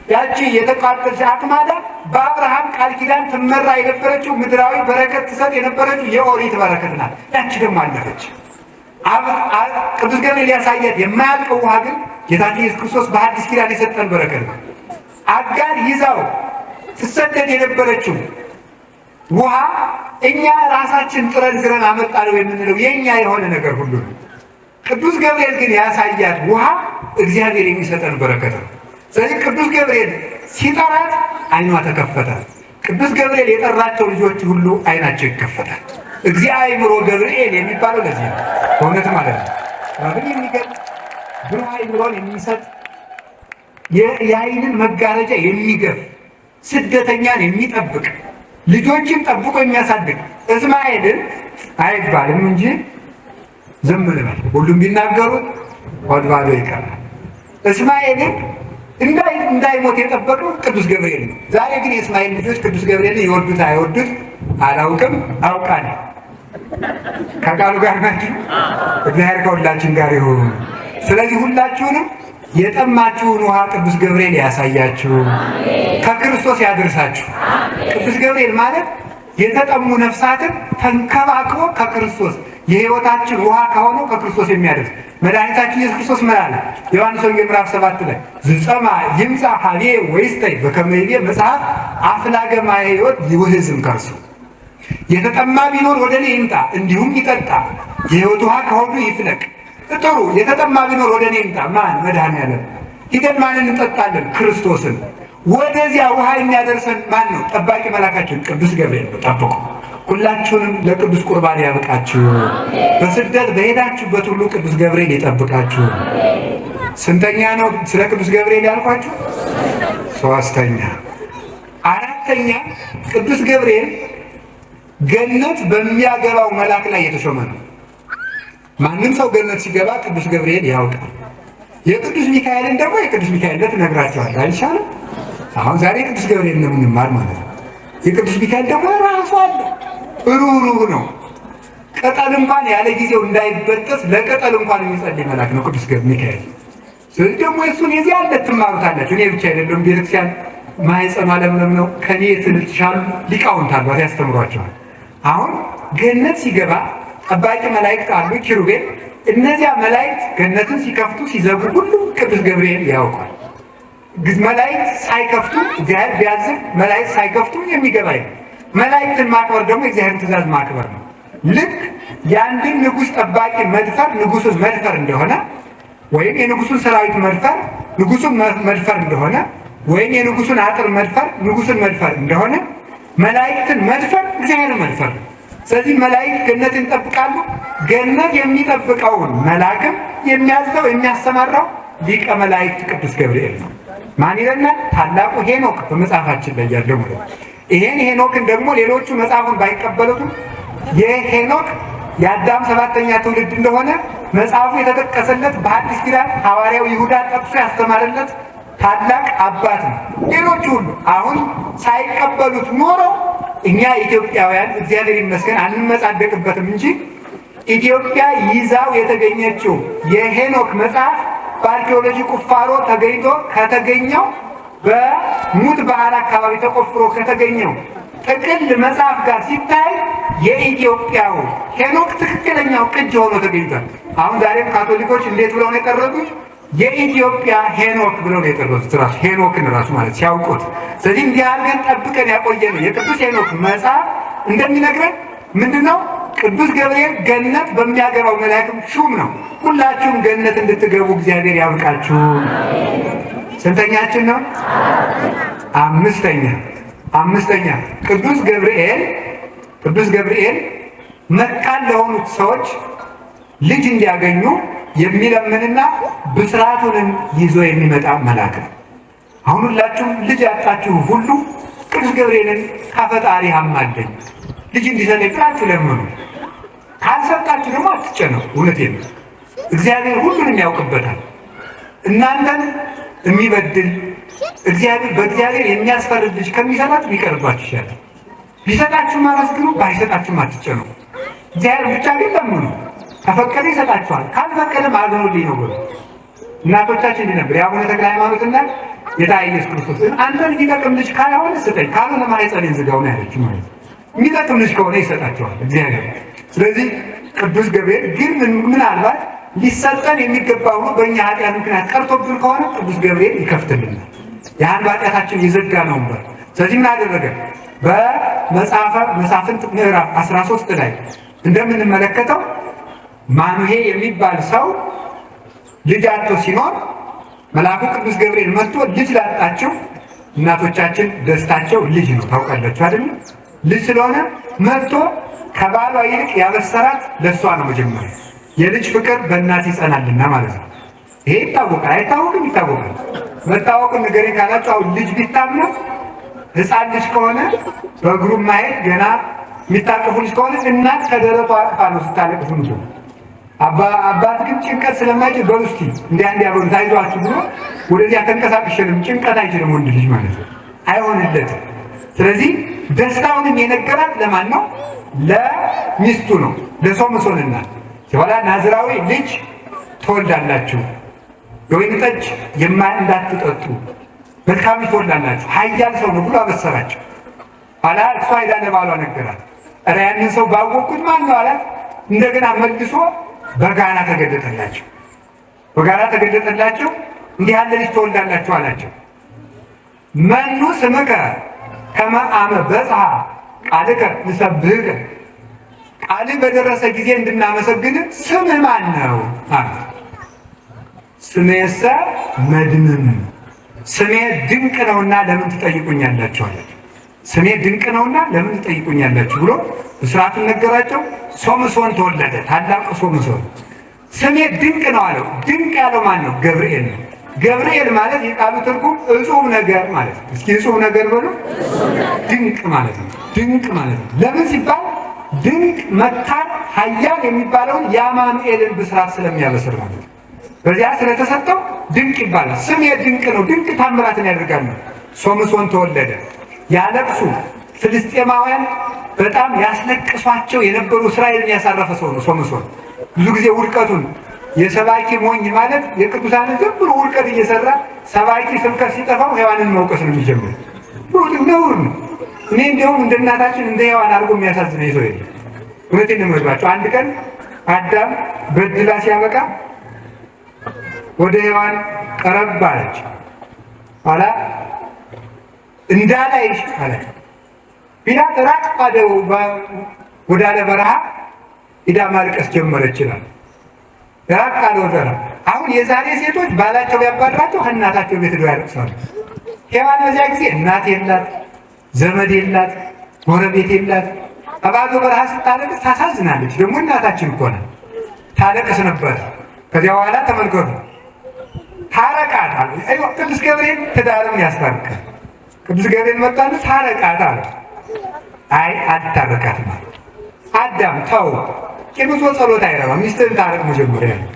Speaker 2: ያቺ የተቃጠለች አቅማዳ በአብርሃም ቃል ኪዳን ትመራ የነበረችው ምድራዊ በረከት ትሰጥ የነበረችው የኦሪት በረከት ናት። ያቺ ደግሞ አለፈች። ቅዱስ ገብርኤል ያሳያት የማያልቀው ውሃ ግን ጌታችን ኢየሱስ ክርስቶስ በሐዲስ ኪዳን የሰጠን በረከት ነው። አጋር ይዛው ትሰደድ የነበረችው ውሃ እኛ ራሳችን ጥረን ግረን አመጣነው የምንለው የእኛ የሆነ ነገር ሁሉ ነው። ቅዱስ ገብርኤል ግን ያሳያት ውሃ እግዚአብሔር የሚሰጠን በረከት ነው። ስለዚህ ቅዱስ ገብርኤል ሲጠራት ዓይኗ ተከፈተ። ቅዱስ ገብርኤል የጠራቸው ልጆች ሁሉ ዓይናቸው ይከፈታል። እግዚአብሔር ገብርኤል የሚባለው ለዚህ ነው። በእውነት ማለት ነው። ግን የሚገልጽ ብሩህ አእምሮን የሚሰጥ የዓይንን መጋረጃ የሚገፍ ስደተኛን የሚጠብቅ ልጆችን ጠብቆ የሚያሳድግ እስማኤልን አይባልም እንጂ ዝም ልበል። ሁሉም ቢናገሩት ሆድ ባዶ ይቀራል። እስማኤልን እንዳይሞት የጠበቀው ቅዱስ ገብርኤል ነው። ዛሬ ግን የእስማኤል ልጆች ቅዱስ ገብርኤልን ይወዱት አይወዱት አላውቅም፣ አውቃለሁ። ከቃሉ ጋር ናችሁ። እግዚአብሔር ከሁላችን ጋር ይሁን። ስለዚህ ሁላችሁንም የጠማችሁን ውሃ ቅዱስ ገብርኤል ያሳያችሁ፣ ከክርስቶስ ያደርሳችሁ። ቅዱስ ገብርኤል ማለት የተጠሙ ነፍሳትን ተንከባክቦ ከክርስቶስ የሕይወታችን ውሃ ከሆነው ከክርስቶስ የሚያደርስ መድኃኒታችን ኢየሱስ ክርስቶስ ምን አለ? ዮሐንስ ወንጌል ምዕራፍ 7 ላይ ዝጸማ ይምጻ ሀቤ ወይስተይ በከመ ይቤ መጽሐፍ አፍላገ ማየ ሕይወት ይውህዝም ከርሱ። የተጠማ ቢኖር ወደ እኔ ይምጣ እንዲሁም ይጠጣ፣ የሕይወት ውሃ ከሆዱ ይፍለቅ። ጥሩ የተጠማ ቢኖር ወደ እኔ ይምጣ። ማን? መድኃኒዓለም። ሂደን ማንን እንጠጣለን? ክርስቶስን። ወደዚያ ውሃ የሚያደርሰን ማን ነው? ጠባቂ መልአካችን ቅዱስ ገብርኤል ነው። ጠብቁ። ሁላችሁንም ለቅዱስ ቁርባን ያብቃችሁ። በስደት በሄዳችሁበት ሁሉ ቅዱስ ገብርኤል ይጠብቃችሁ። ስንተኛ ነው ስለ ቅዱስ ገብርኤል ያልኳችሁ? ሶስተኛ። አራተኛ ቅዱስ ገብርኤል ገነት በሚያገባው መልአክ ላይ የተሾመ ነው። ማንም ሰው ገነት ሲገባ ቅዱስ ገብርኤል ያውቃል። የቅዱስ ሚካኤልን ደግሞ የቅዱስ ሚካኤል እነግራችኋለሁ አይሻልም? አሁን ዛሬ ቅዱስ ገብርኤል ነው የምንማር ማለት ነው። የቅዱስ ሚካኤል ደግሞ ራሱ አለ። ሩህሩህ ነው። ቅጠል እንኳን ያለ ጊዜው እንዳይበጠስ ለቅጠል እንኳን የሚጸልይ መልአክ ነው ቅዱስ ሚካኤል። ስለዚህ ደግሞ እሱን የዚህ አለ ትማሩታላችሁ። እኔ ብቻ አይደለም፣ ቤተክርስቲያን ማኅፀኗ ለምለም ነው። ከኔ የተሻሉ ሊቃውንት አሏት ያስተምሯቸዋል። አሁን ገነት ሲገባ ጠባቂ መላእክት አሉ፣ ኪሩቤል። እነዚያ መላእክት ገነትን ሲከፍቱ ሲዘጉ ሁሉም ቅዱስ ገብርኤል ያውቃል። መላእክት ሳይከፍቱ እግዚአብሔር ቢያዝን መላእክት ሳይከፍቱ የሚገባ መላእክትን ማክበር ደግሞ የእግዚአብሔርን ትእዛዝ ማክበር ነው። ልክ የአንድን ንጉሥ ጠባቂ መድፈር ንጉሱን መድፈር እንደሆነ ወይም የንጉሱን ሰራዊት መድፈር ንጉሱን መድፈር እንደሆነ ወይም የንጉሱን አጥር መድፈር ንጉሱን መድፈር እንደሆነ መላእክትን መድፈር እግዚአብሔርን መድፈር ነው። ስለዚህ መላእክት ገነትን ይጠብቃሉ። ገነት የሚጠብቀውን መልአክም የሚያዘው የሚያሰማራው ሊቀ መላእክት ቅዱስ ገብርኤል ነው። ማን ይለናል? ታላቁ ሄኖክ በመጽሐፋችን ላይ ያለው ማለት ነው። ይሄን ሄኖክን ደግሞ ሌሎቹ መጽሐፉን ባይቀበሉትም የሄኖክ የአዳም 7ኛ ትውልድ እንደሆነ መጽሐፉ የተጠቀሰለት በሐዲስ ኪዳን ሐዋርያው ይሁዳ ጠቅሶ ያስተማረለት ታላቅ አባት ነው። ሌሎቹ ሁሉ አሁን ሳይቀበሉት ኖሮ እኛ ኢትዮጵያውያን እግዚአብሔር ይመስገን አንመጻደቅበትም እንጂ ኢትዮጵያ ይዛው የተገኘችው የሄኖክ መጽሐፍ በአርኪኦሎጂ ቁፋሮ ተገኝቶ ከተገኘው በሙት ባህር አካባቢ ተቆፍሮ ከተገኘው ጥቅል መጽሐፍ ጋር ሲታይ የኢትዮጵያው ሄኖክ ትክክለኛው ቅጅ ሆኖ ተገኝቷል። አሁን ዛሬም ካቶሊኮች እንዴት ብለው ነው የጠረጡት? የኢትዮጵያ ሄኖክ ብለው ነው የጠረጡት። ራሱ ሄኖክን ራሱ ማለት ሲያውቁት። ስለዚህ እንዲህ አድርገን ጠብቀን ያቆየነው የቅዱስ ሄኖክ መጽሐፍ እንደሚነግረን ምንድነው? ቅዱስ ገብርኤል ገነት በሚያገባው መልአክም ሹም ነው። ሁላችሁም ገነት እንድትገቡ እግዚአብሔር ያብቃችሁ። ስንተኛችን ነው? አምስተኛ ቅዱስ ገብርኤል መካን ለሆኑት ሰዎች ልጅ እንዲያገኙ የሚለምንና ብስራቱንም ይዞ የሚመጣ መልአክ ነው። አሁን ሁላችሁም ልጅ ያጣችሁ ሁሉ ቅዱስ ገብርኤልን ከፈጣሪ አማልደኝ ልጅ እንዲሰጠኝ ብላችሁ ለምኑ። ካልሰጣችሁ ደግሞ አትጨነቁ። እውነቴን ነው። እግዚአብሔር ሁሉንም ያውቅበታል። እናንተን የሚበድል በእግዚአብሔር የሚያስፈርድ ልጅ ከሚሰጣችሁ ቢቀርባችሁ ይሻላል። ቢሰጣችሁ ማመስግኑ፣ ባይሰጣችሁም አትጨነቁ። እግዚአብሔር ብቻ ግን ለምኑ። ከፈቀደ ይሰጣችኋል፣ ካልፈቀደም አዝኖልኝ ነው ብሎ እናቶቻችን እንዲህ ነበር። የአቡነ ተክለ ሃይማኖትና ጌታ ኢየሱስ ክርስቶስ አንተን የሚጠቅም ልጅ ካልሆነ ስጠኝ፣ ካልሆነ ማኅፀኔን ዝጋው ነው ያለችው ማለት ነው። የሚጠቅም ልጅ ከሆነ ይሰጣችኋል እግዚአብሔር። ስለዚህ ቅዱስ ገብርኤል ግን ምናልባት ሊሰጠን የሚገባ ሆኖ በእኛ ኃጢአት ምክንያት ቀርቶብን ከሆነ ቅዱስ ገብርኤል ይከፍትልናል። ያን ኃጢአታችን የዘጋ ነው ነበር። ስለዚህ ምን አደረገ? በመጽሐፈ መሳፍንት ምዕራፍ 13 ላይ እንደምንመለከተው ማኑሄ የሚባል ሰው ልጅ አጥቶ ሲኖር መልአኩ ቅዱስ ገብርኤል መጥቶ ልጅ ላጣቸው እናቶቻችን ደስታቸው ልጅ ነው፣ ታውቃላችሁ አይደል? ልጅ ስለሆነ መጥቶ ከባሏ ይልቅ ያበሰራት ለእሷ ነው። መጀመሪያ የልጅ ፍቅር በእናት ይጸናልና ማለት ነው። ይሄ ይታወቃል። አይታወቅም? ይታወቃል። መታወቁን ንገረኝ ካላችሁ አሁን ልጅ ቢታመም ሕፃን ልጅ ከሆነ በእግሩ ማየት ገና የሚታቀፉ ልጅ ከሆነ እናት ከደረቷ አቅፋ ነው ስታለቅስ ነው። አባት ግን ጭንቀት ስለማይችል በውስቲ እንዲያ በሉ ታይዟችሁ ብሎ ወደዚያ ተንቀሳቅሽልም ጭንቀት አይችልም ወንድ ልጅ ማለት ነው፣ አይሆንለትም። ስለዚህ ደስታውንም የነገራት ለማን ነው? ለሚስቱ ነው፣ ለሶምሶን እናት። ሲኋላ ናዝራዊ ልጅ ትወልዳላችሁ፣ የወይን ጠጅ እንዳትጠጡ፣ መልካም ልጅ ትወልዳላችሁ፣ ኃያል ሰው ነው ብሎ አበሰራቸው። ኋላ እሷ ሄዳ ለባሏ ነገራት። ኧረ ያንን ሰው ባወቅኩት ማን ነው አላት። እንደገና መልሶ በጋራ ተገለጠላቸው። በጋራ ተገለጠላቸው። እንዲህ ያለ ልጅ ትወልዳላችሁ አላቸው። መኑ ስምከ ከመ አመ በጽሐ ቃልከ ንሰብህከ፣ ቃልህ በደረሰ ጊዜ እንድናመሰግን ስምህ ማን ነው አለ። ስሜሰ መድምም፣ ስሜ ድንቅ ነውና ለምን ትጠይቁኛላችሁ አላቸው። ስሜ ድንቅ ነውና ለምን ትጠይቁኛላችሁ ብሎ ብስራቱን ነገራቸው። ሶምሶን ተወለደ፣ ታላቁ ሶምሶን። ስሜ ድንቅ ነው አለው። ድንቅ ያለው ማን ነው? ገብርኤል ነው። ገብርኤል ማለት የቃሉ ትርጉም እጹብ ነገር ማለት ነው። እስኪ እጹብ ነገር በሉ። ድንቅ ማለት ነው። ድንቅ ማለት ነው። ለምን ሲባል ድንቅ መካን ኃያል የሚባለውን የአማኑኤልን ብስራት ስለሚያበስር ማለት ነው። በዚያ ስለተሰጠው ድንቅ ይባላል። ስሜ ድንቅ ነው፣ ድንቅ ታምራትን ያደርጋል ነው። ሶምሶን ተወለደ። ያለቅሱ ፍልስጤማውያን በጣም ያስለቅሷቸው የነበሩ እስራኤልን ያሳረፈ ሰው ነው ሶምሶን። ብዙ ጊዜ ውድቀቱን የሰባኪ ሞኝ ማለት የቅዱሳን ዝም ብሎ ውድቀት እየሰራ ሰባኪ ስብከት ሲጠፋው ሔዋንን መውቀስ ነው የሚጀምር። ነውር ነው። እኔ እንዲያውም እንደ እናታችን እንደ ሔዋን አድርጎ የሚያሳዝነኝ ሰው የለም። እውነቴን ነው የምነግራቸው። አንድ ቀን አዳም በድላ ሲያበቃ ወደ ሔዋን ቀረብ አለች። ኋላ እንዳላይሽ አለ ቢላት ራቅ ባለው ወዳለ በረሃ ሂዳ ማልቀስ ጀመረች ይላል። ራቅ አለ ወደራ። አሁን የዛሬ ሴቶች ባላቸው ቢያባራቸው እናታቸው ቤት ሄደው ያለቅሳሉ። ሔዋን በዚያ ጊዜ እናት የላት፣ ዘመድ የላት፣ ጎረቤት የላት። አባዶ በረሃ ስታለቅስ ታሳዝናለች። ደግሞ እናታችን እኮ ናት። ታለቅስ ነበር። ከዚያ በኋላ ተመልከቱ፣ ታረቃት አለ። ቅዱስ ገብርኤል ትዳርን ያስታርቃል። ቅዱስ ገብርኤል መጣና ታረቃት አለ። አይ አታረቃትም አለ። አዳም ተው፣ ቂም ጸሎት አይረባም፣ ሚስትህን ታረቅ መጀመሪያ ነው።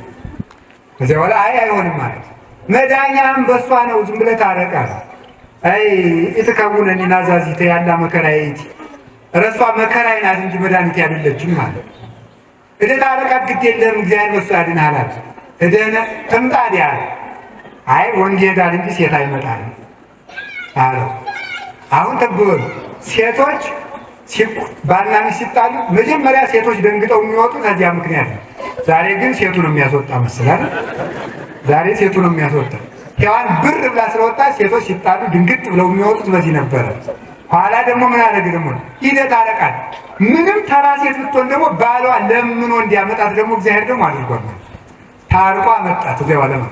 Speaker 2: ከዚያ በኋላ አይሆንም ማለት መዳኛም በእሷ ነው፣ ዝም ብለህ ታረቃት። አይ እትከውነኒ ናዛዚተ ያላ መከራዬት፣ እረሷ መከራዬ ናት እንጂ መድኃኒት አይደለችም ማለት እደህ ታረቃት፣ ግድ የለም እግዚአብሔር በእሷ ያድንሃል አለ። እደህ ትምጣ ዲያ አይ ወንድ ይሄዳል እንጂ ሴት አይመጣም አለው። አሁን ተብሎ ሴቶች ባልና ሚስት ሲጣሉ መጀመሪያ ሴቶች ደንግጠው የሚወጡ ከዚያ ምክንያት ነው። ዛሬ ግን ሴቱ ነው የሚያስወጣ መስላል። ዛሬ ሴቱ ነው የሚያስወጣ። ሔዋን ብር ብላ ስለወጣ ሴቶች ሲጣሉ ድንግጥ ብለው የሚወጡት በዚህ ነበረ። ኋላ ደግሞ ምን አደረገ? ደግሞ ሂደት አለቃት። ምንም ተራ ሴት ብትሆን ደግሞ ባሏ ለምኖ እንዲያመጣት ደግሞ እግዚአብሔር ደግሞ አድርጓል። ታርቋ አመጣት። እዚያው አለማ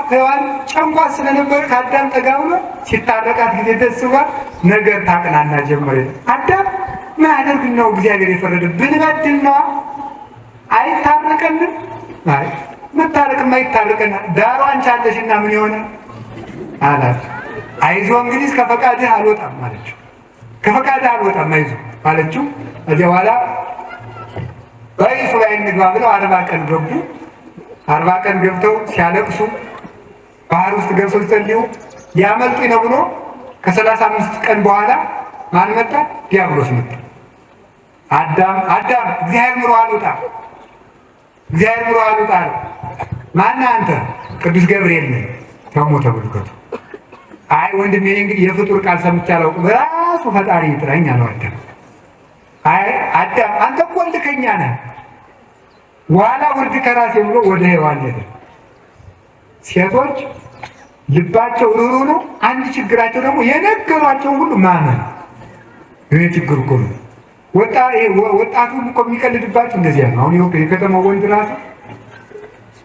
Speaker 2: ሔዋን ጨንቋት ስለነበረ ከአዳም ጠጋ ብሎ ሲታረቃት ጊዜ ደስ ብሏት ነገር ታቅናና ጀመረ። አዳም ምን አደርግ ነው እግዚአብሔር የፈረደ ብንበድል ነዋ አይታረቀንም? አይ መታረቅማ ይታረቀና ዳሩ አንቺ አለሽና ምን የሆነ አላት። አይዞ እንግዲህ ከፈቃድህ አልወጣም አለችው። ከፈቃድህ አልወጣም አይዞ አለችው። ከዚያ በኋላ በይሱ ላይ እንግባ ብለው 40 ቀን ገቡ። 40 ቀን ገብተው ሲያለቅሱ ባህር ውስጥ ገብተው ሲጸልዩ ሊያመልጡኝ ነው ብሎ ከ35 ቀን በኋላ ማን መጣ? ዲያብሎስ መጣ። አዳም እግዚአብሔር ምሮ አልወጣ፣ እግዚአብሔር ምሮ አልወጣ አለ። ማነህ አንተ? ቅዱስ ገብርኤል ነኝ። ተሞ ተመልከቱ። አይ ወንድሜ እንግዲህ የፍጡር ቃል ሰምቼ አላውቅም፣ ራሱ ፈጣሪ ይጥራኝ አለው አዳም። አይ አዳም አንተ እኮ ልከኛ ነህ፣ ዋላ ውርድ ከራሴ ብሎ ወደ ሔዋን ሄደ። ሴቶች ልባቸው ሩሩ ነው። አንድ ችግራቸው ደግሞ የነገሯቸውን ሁሉ ማመን። ይሄ ችግር እኮ ነው። ወጣቱ እኮ የሚቀልድባቸው እንደዚያ ነው። አሁን የከተማው ወንድ ራሱ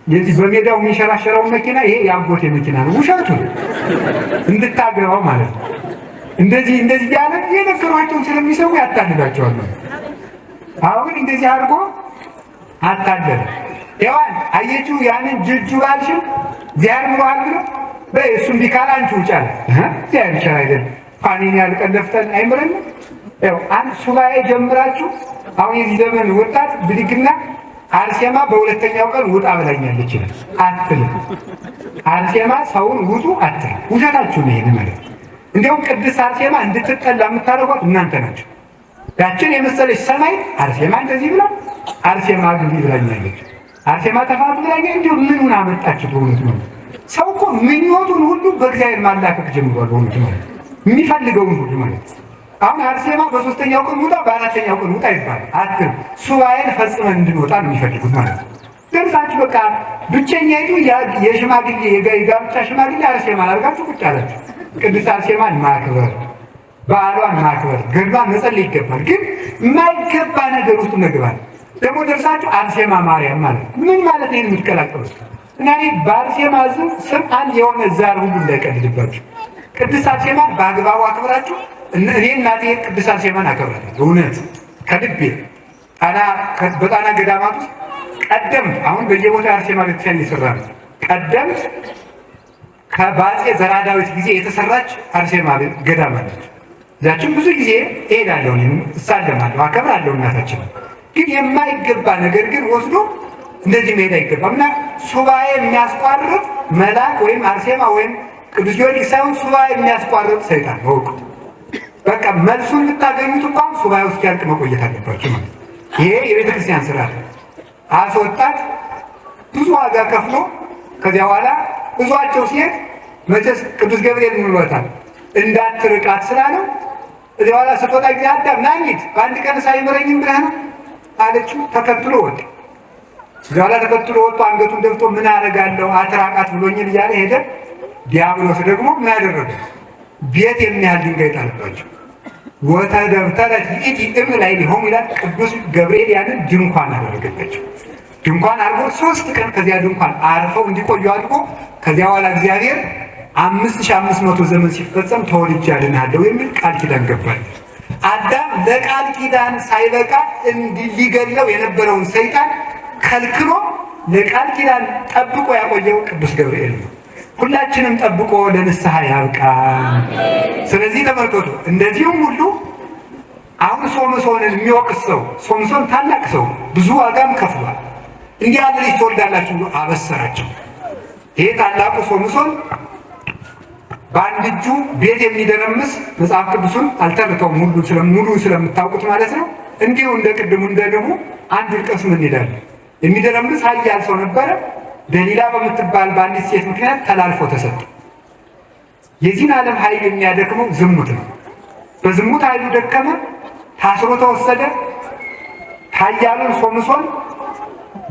Speaker 2: የዚህ በሜዳው የሚሸራሸረው መኪና ይሄ የአጎቴ መኪና ነው፣ ውሸቱ እንድታገባው ማለት ነው። እንደዚህ ያለ የነገሯቸውን ስለሚሰሙ ያታልላቸዋል። አሁን እንደዚህ አድርጎ አታለለ። ሔዋን አየችው ያንን ጅጁ ባልሽን እግዚአብሔር ምሯል ብሎ በእሱም ቢካል አንቺ ውጫል እግዚአብሔር ይችላል አይደል ፋኒን ያልቀለፍተን አይምረንም አንድ ሱባኤ ጀምራችሁ አሁን የዚህ ዘመን ወጣት ብድግና አርሴማ በሁለተኛው ቀን ውጣ ብላኛለች ይላል አትልም። አርሴማ ሰውን ውጡ አትልም። ውሸታችሁ ነው ይሄን ማለት። እንዲያውም ቅድስት አርሴማ እንድትጠላ የምታደርጓት እናንተ ናቸው። ያችን የመሰለች ሰማይ አርሴማ እንደዚህ ብላ አርሴማ ግቢ ብላኛለች፣ አርሴማ ተፋቱ ብላኛለች። እንዲሁ ምኑን አመጣችሁ በእውነት ነው። ሰው እኮ ምኞቱን ሁሉ በእግዚአብሔር ማላከክ ጀምሯል። በእውነት ማለት የሚፈልገውን ሁሉ ማለት አሁን አርሴማ በሶስተኛው ቀን ውጣ በአራተኛው ቀን ውጣ ይባላል አትልም። ሱባኤን ፈጽመን እንድንወጣ ነው የሚፈልጉት ማለት ነው። ደርሳችሁ በቃ ብቸኛይቱ የሽማግሌ የጋብቻ ሽማግሌ አርሴማ አድርጋችሁ ቁጭ አላችሁ። ቅድስት አርሴማን ማክበር፣ በዓሏን ማክበር፣ ገድሏን መጸለይ ይገባል። ግን የማይገባ ነገር ውስጥ መግባት ደግሞ ደርሳችሁ አርሴማ ማርያም ማለት ምን ማለት ነው? የምትቀላቀሉት እና በአርሴማ ስም አንድ የሆነ ዛር ሁሉ እንዳይቀልድባችሁ። ቅድስት አርሴማን በአግባቡ አክብራችሁ እኔ እናቴ ቅድስት አርሴማን አከብራለሁ እውነት ከልቤ። በጣና ገዳማት ውስጥ ቀደምት አሁን በየቦታ አርሴማ ቤተክርስቲያን እየሰራ ነው። ቀደምት ከአፄ ዘርዓ ዳዊት ጊዜ የተሰራች አርሴማ ገዳም አለች። እዛችን ብዙ ጊዜ እሄዳለሁ፣ እሳለማለሁ፣ አከብራለሁ እናታችን። ግን የማይገባ ነገር ግን ወስዶ እንደዚህ መሄድ አይገባም እና ሱባኤ የሚያስቋርጥ መልአክ ወይም አርሴማ ወይም ቅዱስ ጊዮርጊስ ሳይሆን ሱባኤ የሚያስቋርጥ ሰይጣን ነው። በቃ መልሱን የምታገኙት እንኳን ሱባኤ ውስጥ ያልቅ መቆየት አለባችሁ ማለት ይሄ የቤተ ክርስቲያን ስርዓት። አስወጣት ብዙ ዋጋ ከፍሎ ከዚያ በኋላ ብዙቸው ሲሄድ መቼስ ቅዱስ ገብርኤል ምንወታል እንዳትርቃት ስላለው እዚያ በኋላ ስትወጣ ጊዜ አዳም ናኝት በአንድ ቀን ሳይምረኝም ብለህ ነው አለችው። ተከትሎ ወጣ። እዚያ በኋላ ተከትሎ ወጥቶ አንገቱን ደፍቶ ምን አደርጋለሁ አትራቃት ብሎኝን እያለ ሄደ። ዲያብሎስ ደግሞ ምን አደረገ? ቤት የሚያህል ድንጋይ ጣለባቸው። ወተደብተረት ይእቲ እም ላይ ሊሆን ይላል። ቅዱስ ገብርኤል ያንን ድንኳን አደረገላቸው። ድንኳን አድርጎ 3 ቀን ከዚያ ድንኳን አርፈው እንዲቆዩ አድርጎ ከዚያ በኋላ እግዚአብሔር 5500 ዘመን ሲፈጸም ተወልጄ አድንሃለሁ የሚል ቃል ኪዳን ገባል። አዳም ለቃል ኪዳን ሳይበቃ ሊገለው የነበረውን ሰይጣን ከልክሎ ለቃል ኪዳን ጠብቆ ያቆየው ቅዱስ ገብርኤል ነው። ሁላችንም ጠብቆ ለንስሐ ያብቃን። ስለዚህ ተመልከቱ፣ እንደዚሁም ሁሉ አሁን ሶምሶንን የሚወቅስ ሰው ሶምሶን ታላቅ ሰው ብዙ ዋጋም ከፍሏል። እንዲህ ያለ ልጅ ትወልዳላችሁ ብሎ አበሰራቸው። ይሄ ታላቁ ሶምሶን በአንድ እጁ ቤት የሚደረምስ መጽሐፍ ቅዱሱን አልተርከውም ሙሉ ስለምታውቁት ማለት ነው። እንዲሁ እንደ ቅድሙ እንደ ደግሞ አንድ ልቀስም እንሄዳለን። የሚደረምስ ኃያል ሰው ነበረ። ደሊላ በምትባል በአንዲት ሴት ምክንያት ተላልፎ ተሰጠ። የዚህን ዓለም ኃይል የሚያደክመው ዝሙት ነው። በዝሙት ኃይሉ ደከመ፣ ታስሮ ተወሰደ። ኃያሉን ሶምሶን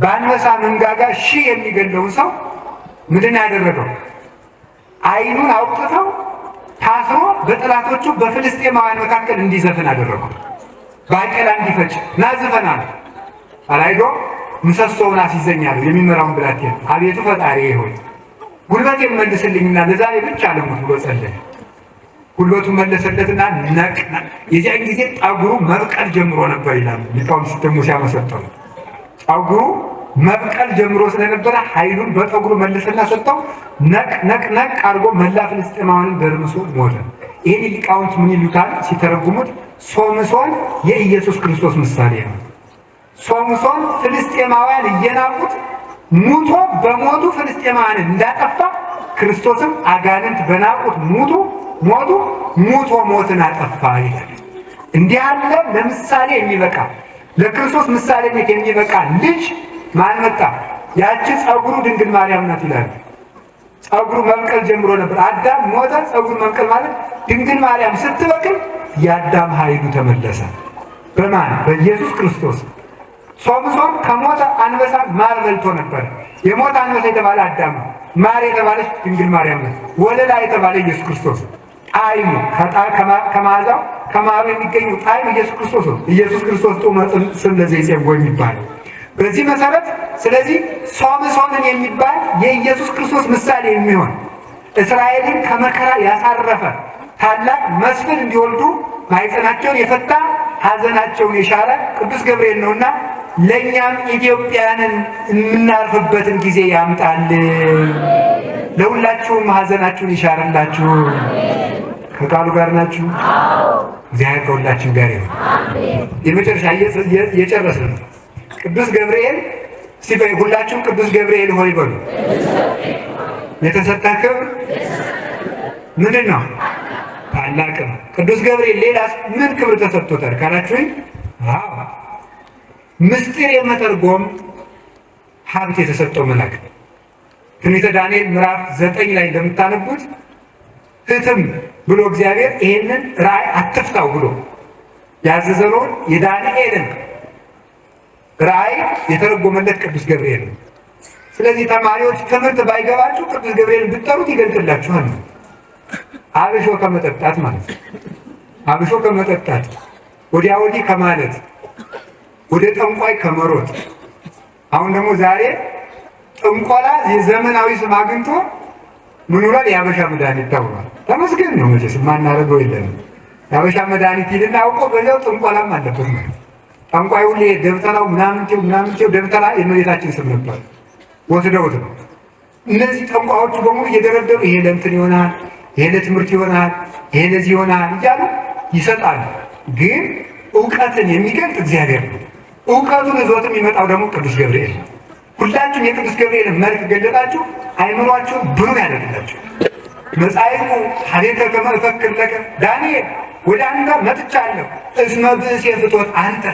Speaker 2: በአንበሳ መንጋጋ ሺህ የሚገለውን ሰው ምንድን ያደረገው? ዓይኑን አውጥተው ታስሮ በጠላቶቹ በፍልስጤማውያን መካከል እንዲዘፍን አደረገው። ባቄላ እንዲፈጭ ናዝፈና ነው አላይዶ ምሰሶውን አስይዘኛለሁ የሚመራውን ብላቴን አቤቱ ፈጣሪ ሆይ ጉልበቴን መልስልኝና ለዛሬ ብቻ ለሞት ብሎ ጸለየ። ጉልበቱን መለሰለትና ነቅና የዚያን ጊዜ ጠጉሩ መብቀል ጀምሮ ነበር ይላሉ ሊቃውንት ደግሞ ሲያመሰጠሩ። ጠጉሩ መብቀል ጀምሮ ስለነበረ ኃይሉን በጠጉሩ መልሰና ሰጠው። ነቅ አድርጎ መላ ፍልስጤማውያንን ደርምሶ ሞተ። ይህን ሊቃውንት ምን ይሉታል ሲተረጉሙት? ሶምሶን የኢየሱስ ክርስቶስ ምሳሌ ነው። ሶምሶን ፍልስጤማውያን እየናቁት ሙቶ በሞቱ ፍልስጤማውያንን እንዳጠፋ ክርስቶስም አጋንንት በናቁት ሞቱ ሞትን አጠፋ ይላል። እንዲህ ያለ ለምሳሌ የሚበቃ ለክርስቶስ ምሳሌነት የሚበቃ ልጅ ማን መጣ? ያቺ ጸጉሩ ድንግል ማርያም ናት ይላል። ጸጉሩ መብቀል ጀምሮ ነበር። አዳም ሞተ፣ ጸጉሩ መብቀል ማለት ድንግል ማርያም ስትበቅል የአዳም ኃይሉ ተመለሰ። በማን? በኢየሱስ ክርስቶስ። ሶምሶን ከሞተ አንበሳ ማር በልቶ ነበር። የሞተ አንበሳ የተባለ አዳም ነው። ማር የተባለች ድንግል ማርያም ናት። ወለላ የተባለ ኢየሱስ ክርስቶስ። ጣዕሙ ከመዓዛው ከማሩ የሚገኙ ጣዕም ኢየሱስ ክርስቶስ ነው። ኢየሱስ ክርስቶስ ጡመ ስም ለዘይጼጎ የሚባል በዚህ መሰረት ስለዚህ ሶምሶንን የሚባል የኢየሱስ ክርስቶስ ምሳሌ የሚሆን እስራኤልን ከመከራ ያሳረፈ ታላቅ መስፍን እንዲወልዱ ማኅፀናቸውን የፈታ ሐዘናቸውን የሻረ ቅዱስ ገብርኤል ነውና ለእኛም ኢትዮጵያንን የምናርፍበትን ጊዜ ያምጣልን። ለሁላችሁም ሐዘናችሁን ይሻርላችሁ። ከቃሉ ጋር ናችሁ? እግዚአብሔር ከሁላችን ጋር ይሁን። የመጨረሻ እየጨረስን ነው። ቅዱስ ገብርኤል ሲበይ ሁላችሁም ቅዱስ ገብርኤል ሆይ በሉ። የተሰጠህ ክብር ምንድን ነው? ታላቅ ነው። ቅዱስ ገብርኤል ሌላስ ምን ክብር ተሰጥቶታል ካላችሁኝ፣ ምስጢር የመተርጎም ሀብት የተሰጠው መልአክ። ትንቢተ ዳንኤል ምዕራፍ 9 ላይ እንደምታነቡት ህትም ብሎ እግዚአብሔር ይሄንን ራእይ አትፍታው ብሎ ያዘዘውን የዳንኤልን ራእይ የተረጎመለት ቅዱስ ገብርኤል ነው። ስለዚህ ተማሪዎች ትምህርት ባይገባችሁ ቅዱስ ገብርኤልን ብትጠሩት ይገልጥላችኋል። አብሾ ከመጠጣት ማለት ነው። አብሾ ከመጠጣት ወዲያ ወዲህ ከማለት ወደ ጠንቋይ ከመሮጥ፣ አሁን ደግሞ ዛሬ ጥንቆላ የዘመናዊ ስም አግኝቶ ምን ብሏል? የአበሻ መድኃኒት ተብሏል። ተመስገን ነው። መቼስ የማናደርገው የለንም። የአበሻ መድኃኒት ይልና አውቆ በዚያው ጥንቆላም አለበት ማለት ነው። ጠንቋይ ሁሌ ደብተራው ምናምንቴው ደብተራ የእመቤታችን ስም ነበር፣ ወስደውት ነው። እነዚህ ጠንቋዮቹ በሙሉ እየደረደሩ ይሄ ለእንትን ይሆናል፣ ይሄ ለትምህርት ይሆናል፣ ይሄ ለዚህ ይሆናል እያሉ ይሰጣሉ። ግን እውቀትን የሚገልጥ እግዚአብሔር ነው። እውቀቱን ይዞት የሚመጣው ደግሞ ቅዱስ ገብርኤል ነው። ሁላችሁም የቅዱስ ገብርኤልን መልክ ገለጣችሁ፣ አይምሯችሁን ብሩህ ያደርግላችሁ። መጻይቁ ሀቤከ ከመ እፈክር ለከ ዳንኤል ወደ አንተ መጥቻለሁ። እስመ ብእሴ ፍቶት አንተ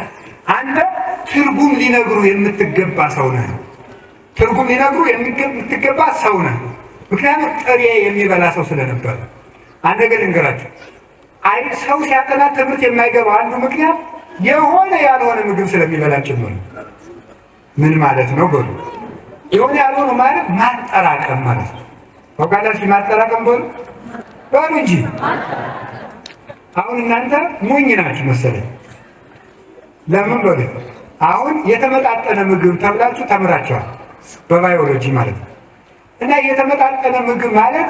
Speaker 2: ትርጉም ሊነግሩ የምትገባ ሰው ነህ። ትርጉም ሊነግሩ የምትገባ ሰው ነህ። ምክንያቱም ጥሬ የሚበላ ሰው ስለነበረ። አንድ ነገር ልንገራችሁ። ሰው ሲያጠና ትምህርት የማይገባው አንዱ ምክንያት የሆነ ያልሆነ ምግብ ስለሚበላ ጭምር ነው። ምን ማለት ነው በሉ? የሆነ ያልሆነ ማለት ማጠራቀም ማለት ነው። ታውቃላችሁ? ማጠራቀም በሉ እንጂ። አሁን እናንተ ሞኝ ናችሁ መሰለኝ። ለምን በሉ? አሁን የተመጣጠነ ምግብ ተብላችሁ ተምራችኋል በባዮሎጂ ማለት ነው። እና የተመጣጠነ ምግብ ማለት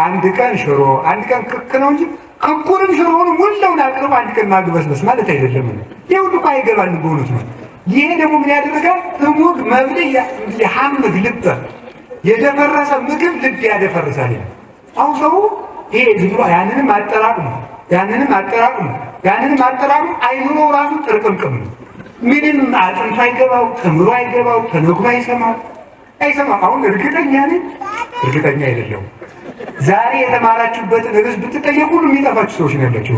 Speaker 2: አንድ ቀን ሽሮ አንድ ቀን ክክ ነው እንጂ ክኩንም ሽሮውንም ሁሉን አቅርቦ አንድ ቀን ማግበስበስ ማለት አይደለም። ይህ ሁሉ እኮ አይገባንም በእውነት ነው። ይሄ ደግሞ ምን ያደርጋል? ህሙግ መብል የሐምግ ልበ የደፈረሰ ምግብ ልብ ያደፈርሳል። አሁን ሰው ይሄ ዝም ብሎ ያንንም አጠራቅሙ አይምሮ ራሱ ጥርቅምቅም ነው። ምንም አጥንት አይገባው፣ ተምሮ አይገባው፣ ተነግሮ አይሰማው። አሁን እርግጠኛ አይደለሁም። ዛሬ የተማራችሁበትን ርዕስ ብትጠየቁ ሁሉ የሚጠፋችሁ ሰዎች ነው ያላችሁ።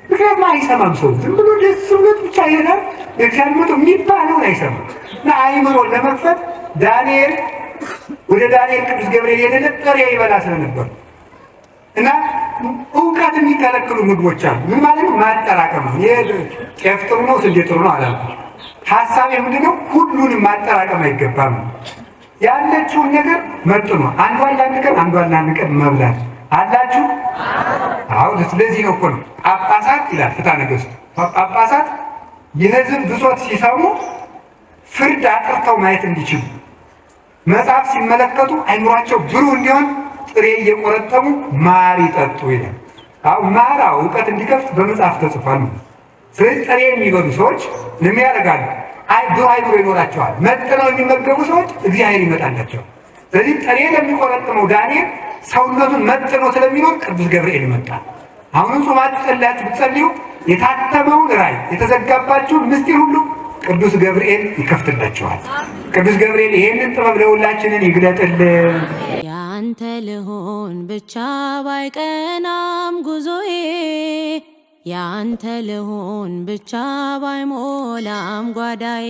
Speaker 2: ምክንያቱም አይሰማም። ሰው ዝም ብሎ ደስ ብሎት ብቻ ይሄዳል። እግዚአብሔር የሚባለውን አይሰማም። እና አይምሮን ለመክፈት ወደ ዳንኤል ቅዱስ ገብርኤል የሌለ ጥሬ ይበላ ስለነበር እና እውቀት የሚከለክሉ ምግቦች አሉ። ምን ማለት ነው? ማጠራቀም ነው። ጤፍ ጥሩ ነው፣ ስንዴ ጥሩ ነው አላልኩም። ሀሳቤ ምንድን ነው? ሁሉንም ማጠራቀም አይገባም። ያለችውን ነገር መጥኖ አንዷን ለአንድ ቀን መብላት አላችሁ። አሁን ስለዚህ ነው እኮ ነው ጳጳሳት ይላል ፍትሐ ነገሥቱ። ጳጳሳት የሕዝብ ብሶት ሲሰሙ ፍርድ አጥርተው ማየት እንዲችሉ መጽሐፍ ሲመለከቱ አይምሯቸው ብሩህ እንዲሆን ጥሬ እየቆረጠሙ ማር ይጠጡ ይላል። አሁን ማር እውቀት እንዲከፍት በመጽሐፍ ተጽፏል። ስለዚህ ጥሬ የሚበሉ ሰዎች ምን ያደርጋሉ? ብሩህ አይምሮ ይኖራቸዋል። መጥነው የሚመገቡ ሰዎች እግዚአብሔር ይመጣላቸዋል። ስለዚህ ጥሬ ለሚቆረጥመው ዳንኤል ሰውነቱን መጥነው ስለሚኖር ቅዱስ ገብርኤል ይመጣል። አሁንም ጾማችሁ ጸልያችሁ ብትጸልዩ የታተመውን ራእይ የተዘጋባችሁን ምስጢር ሁሉ ቅዱስ ገብርኤል ይከፍትላችኋል። ቅዱስ ገብርኤል ይሄንን ጥበብ ለሁላችንን ይግለጥልን።
Speaker 1: ያንተ ልሆን ብቻ ባይቀናም ጉዞዬ፣ ያንተ ልሆን ብቻ ባይሞላም ጓዳዬ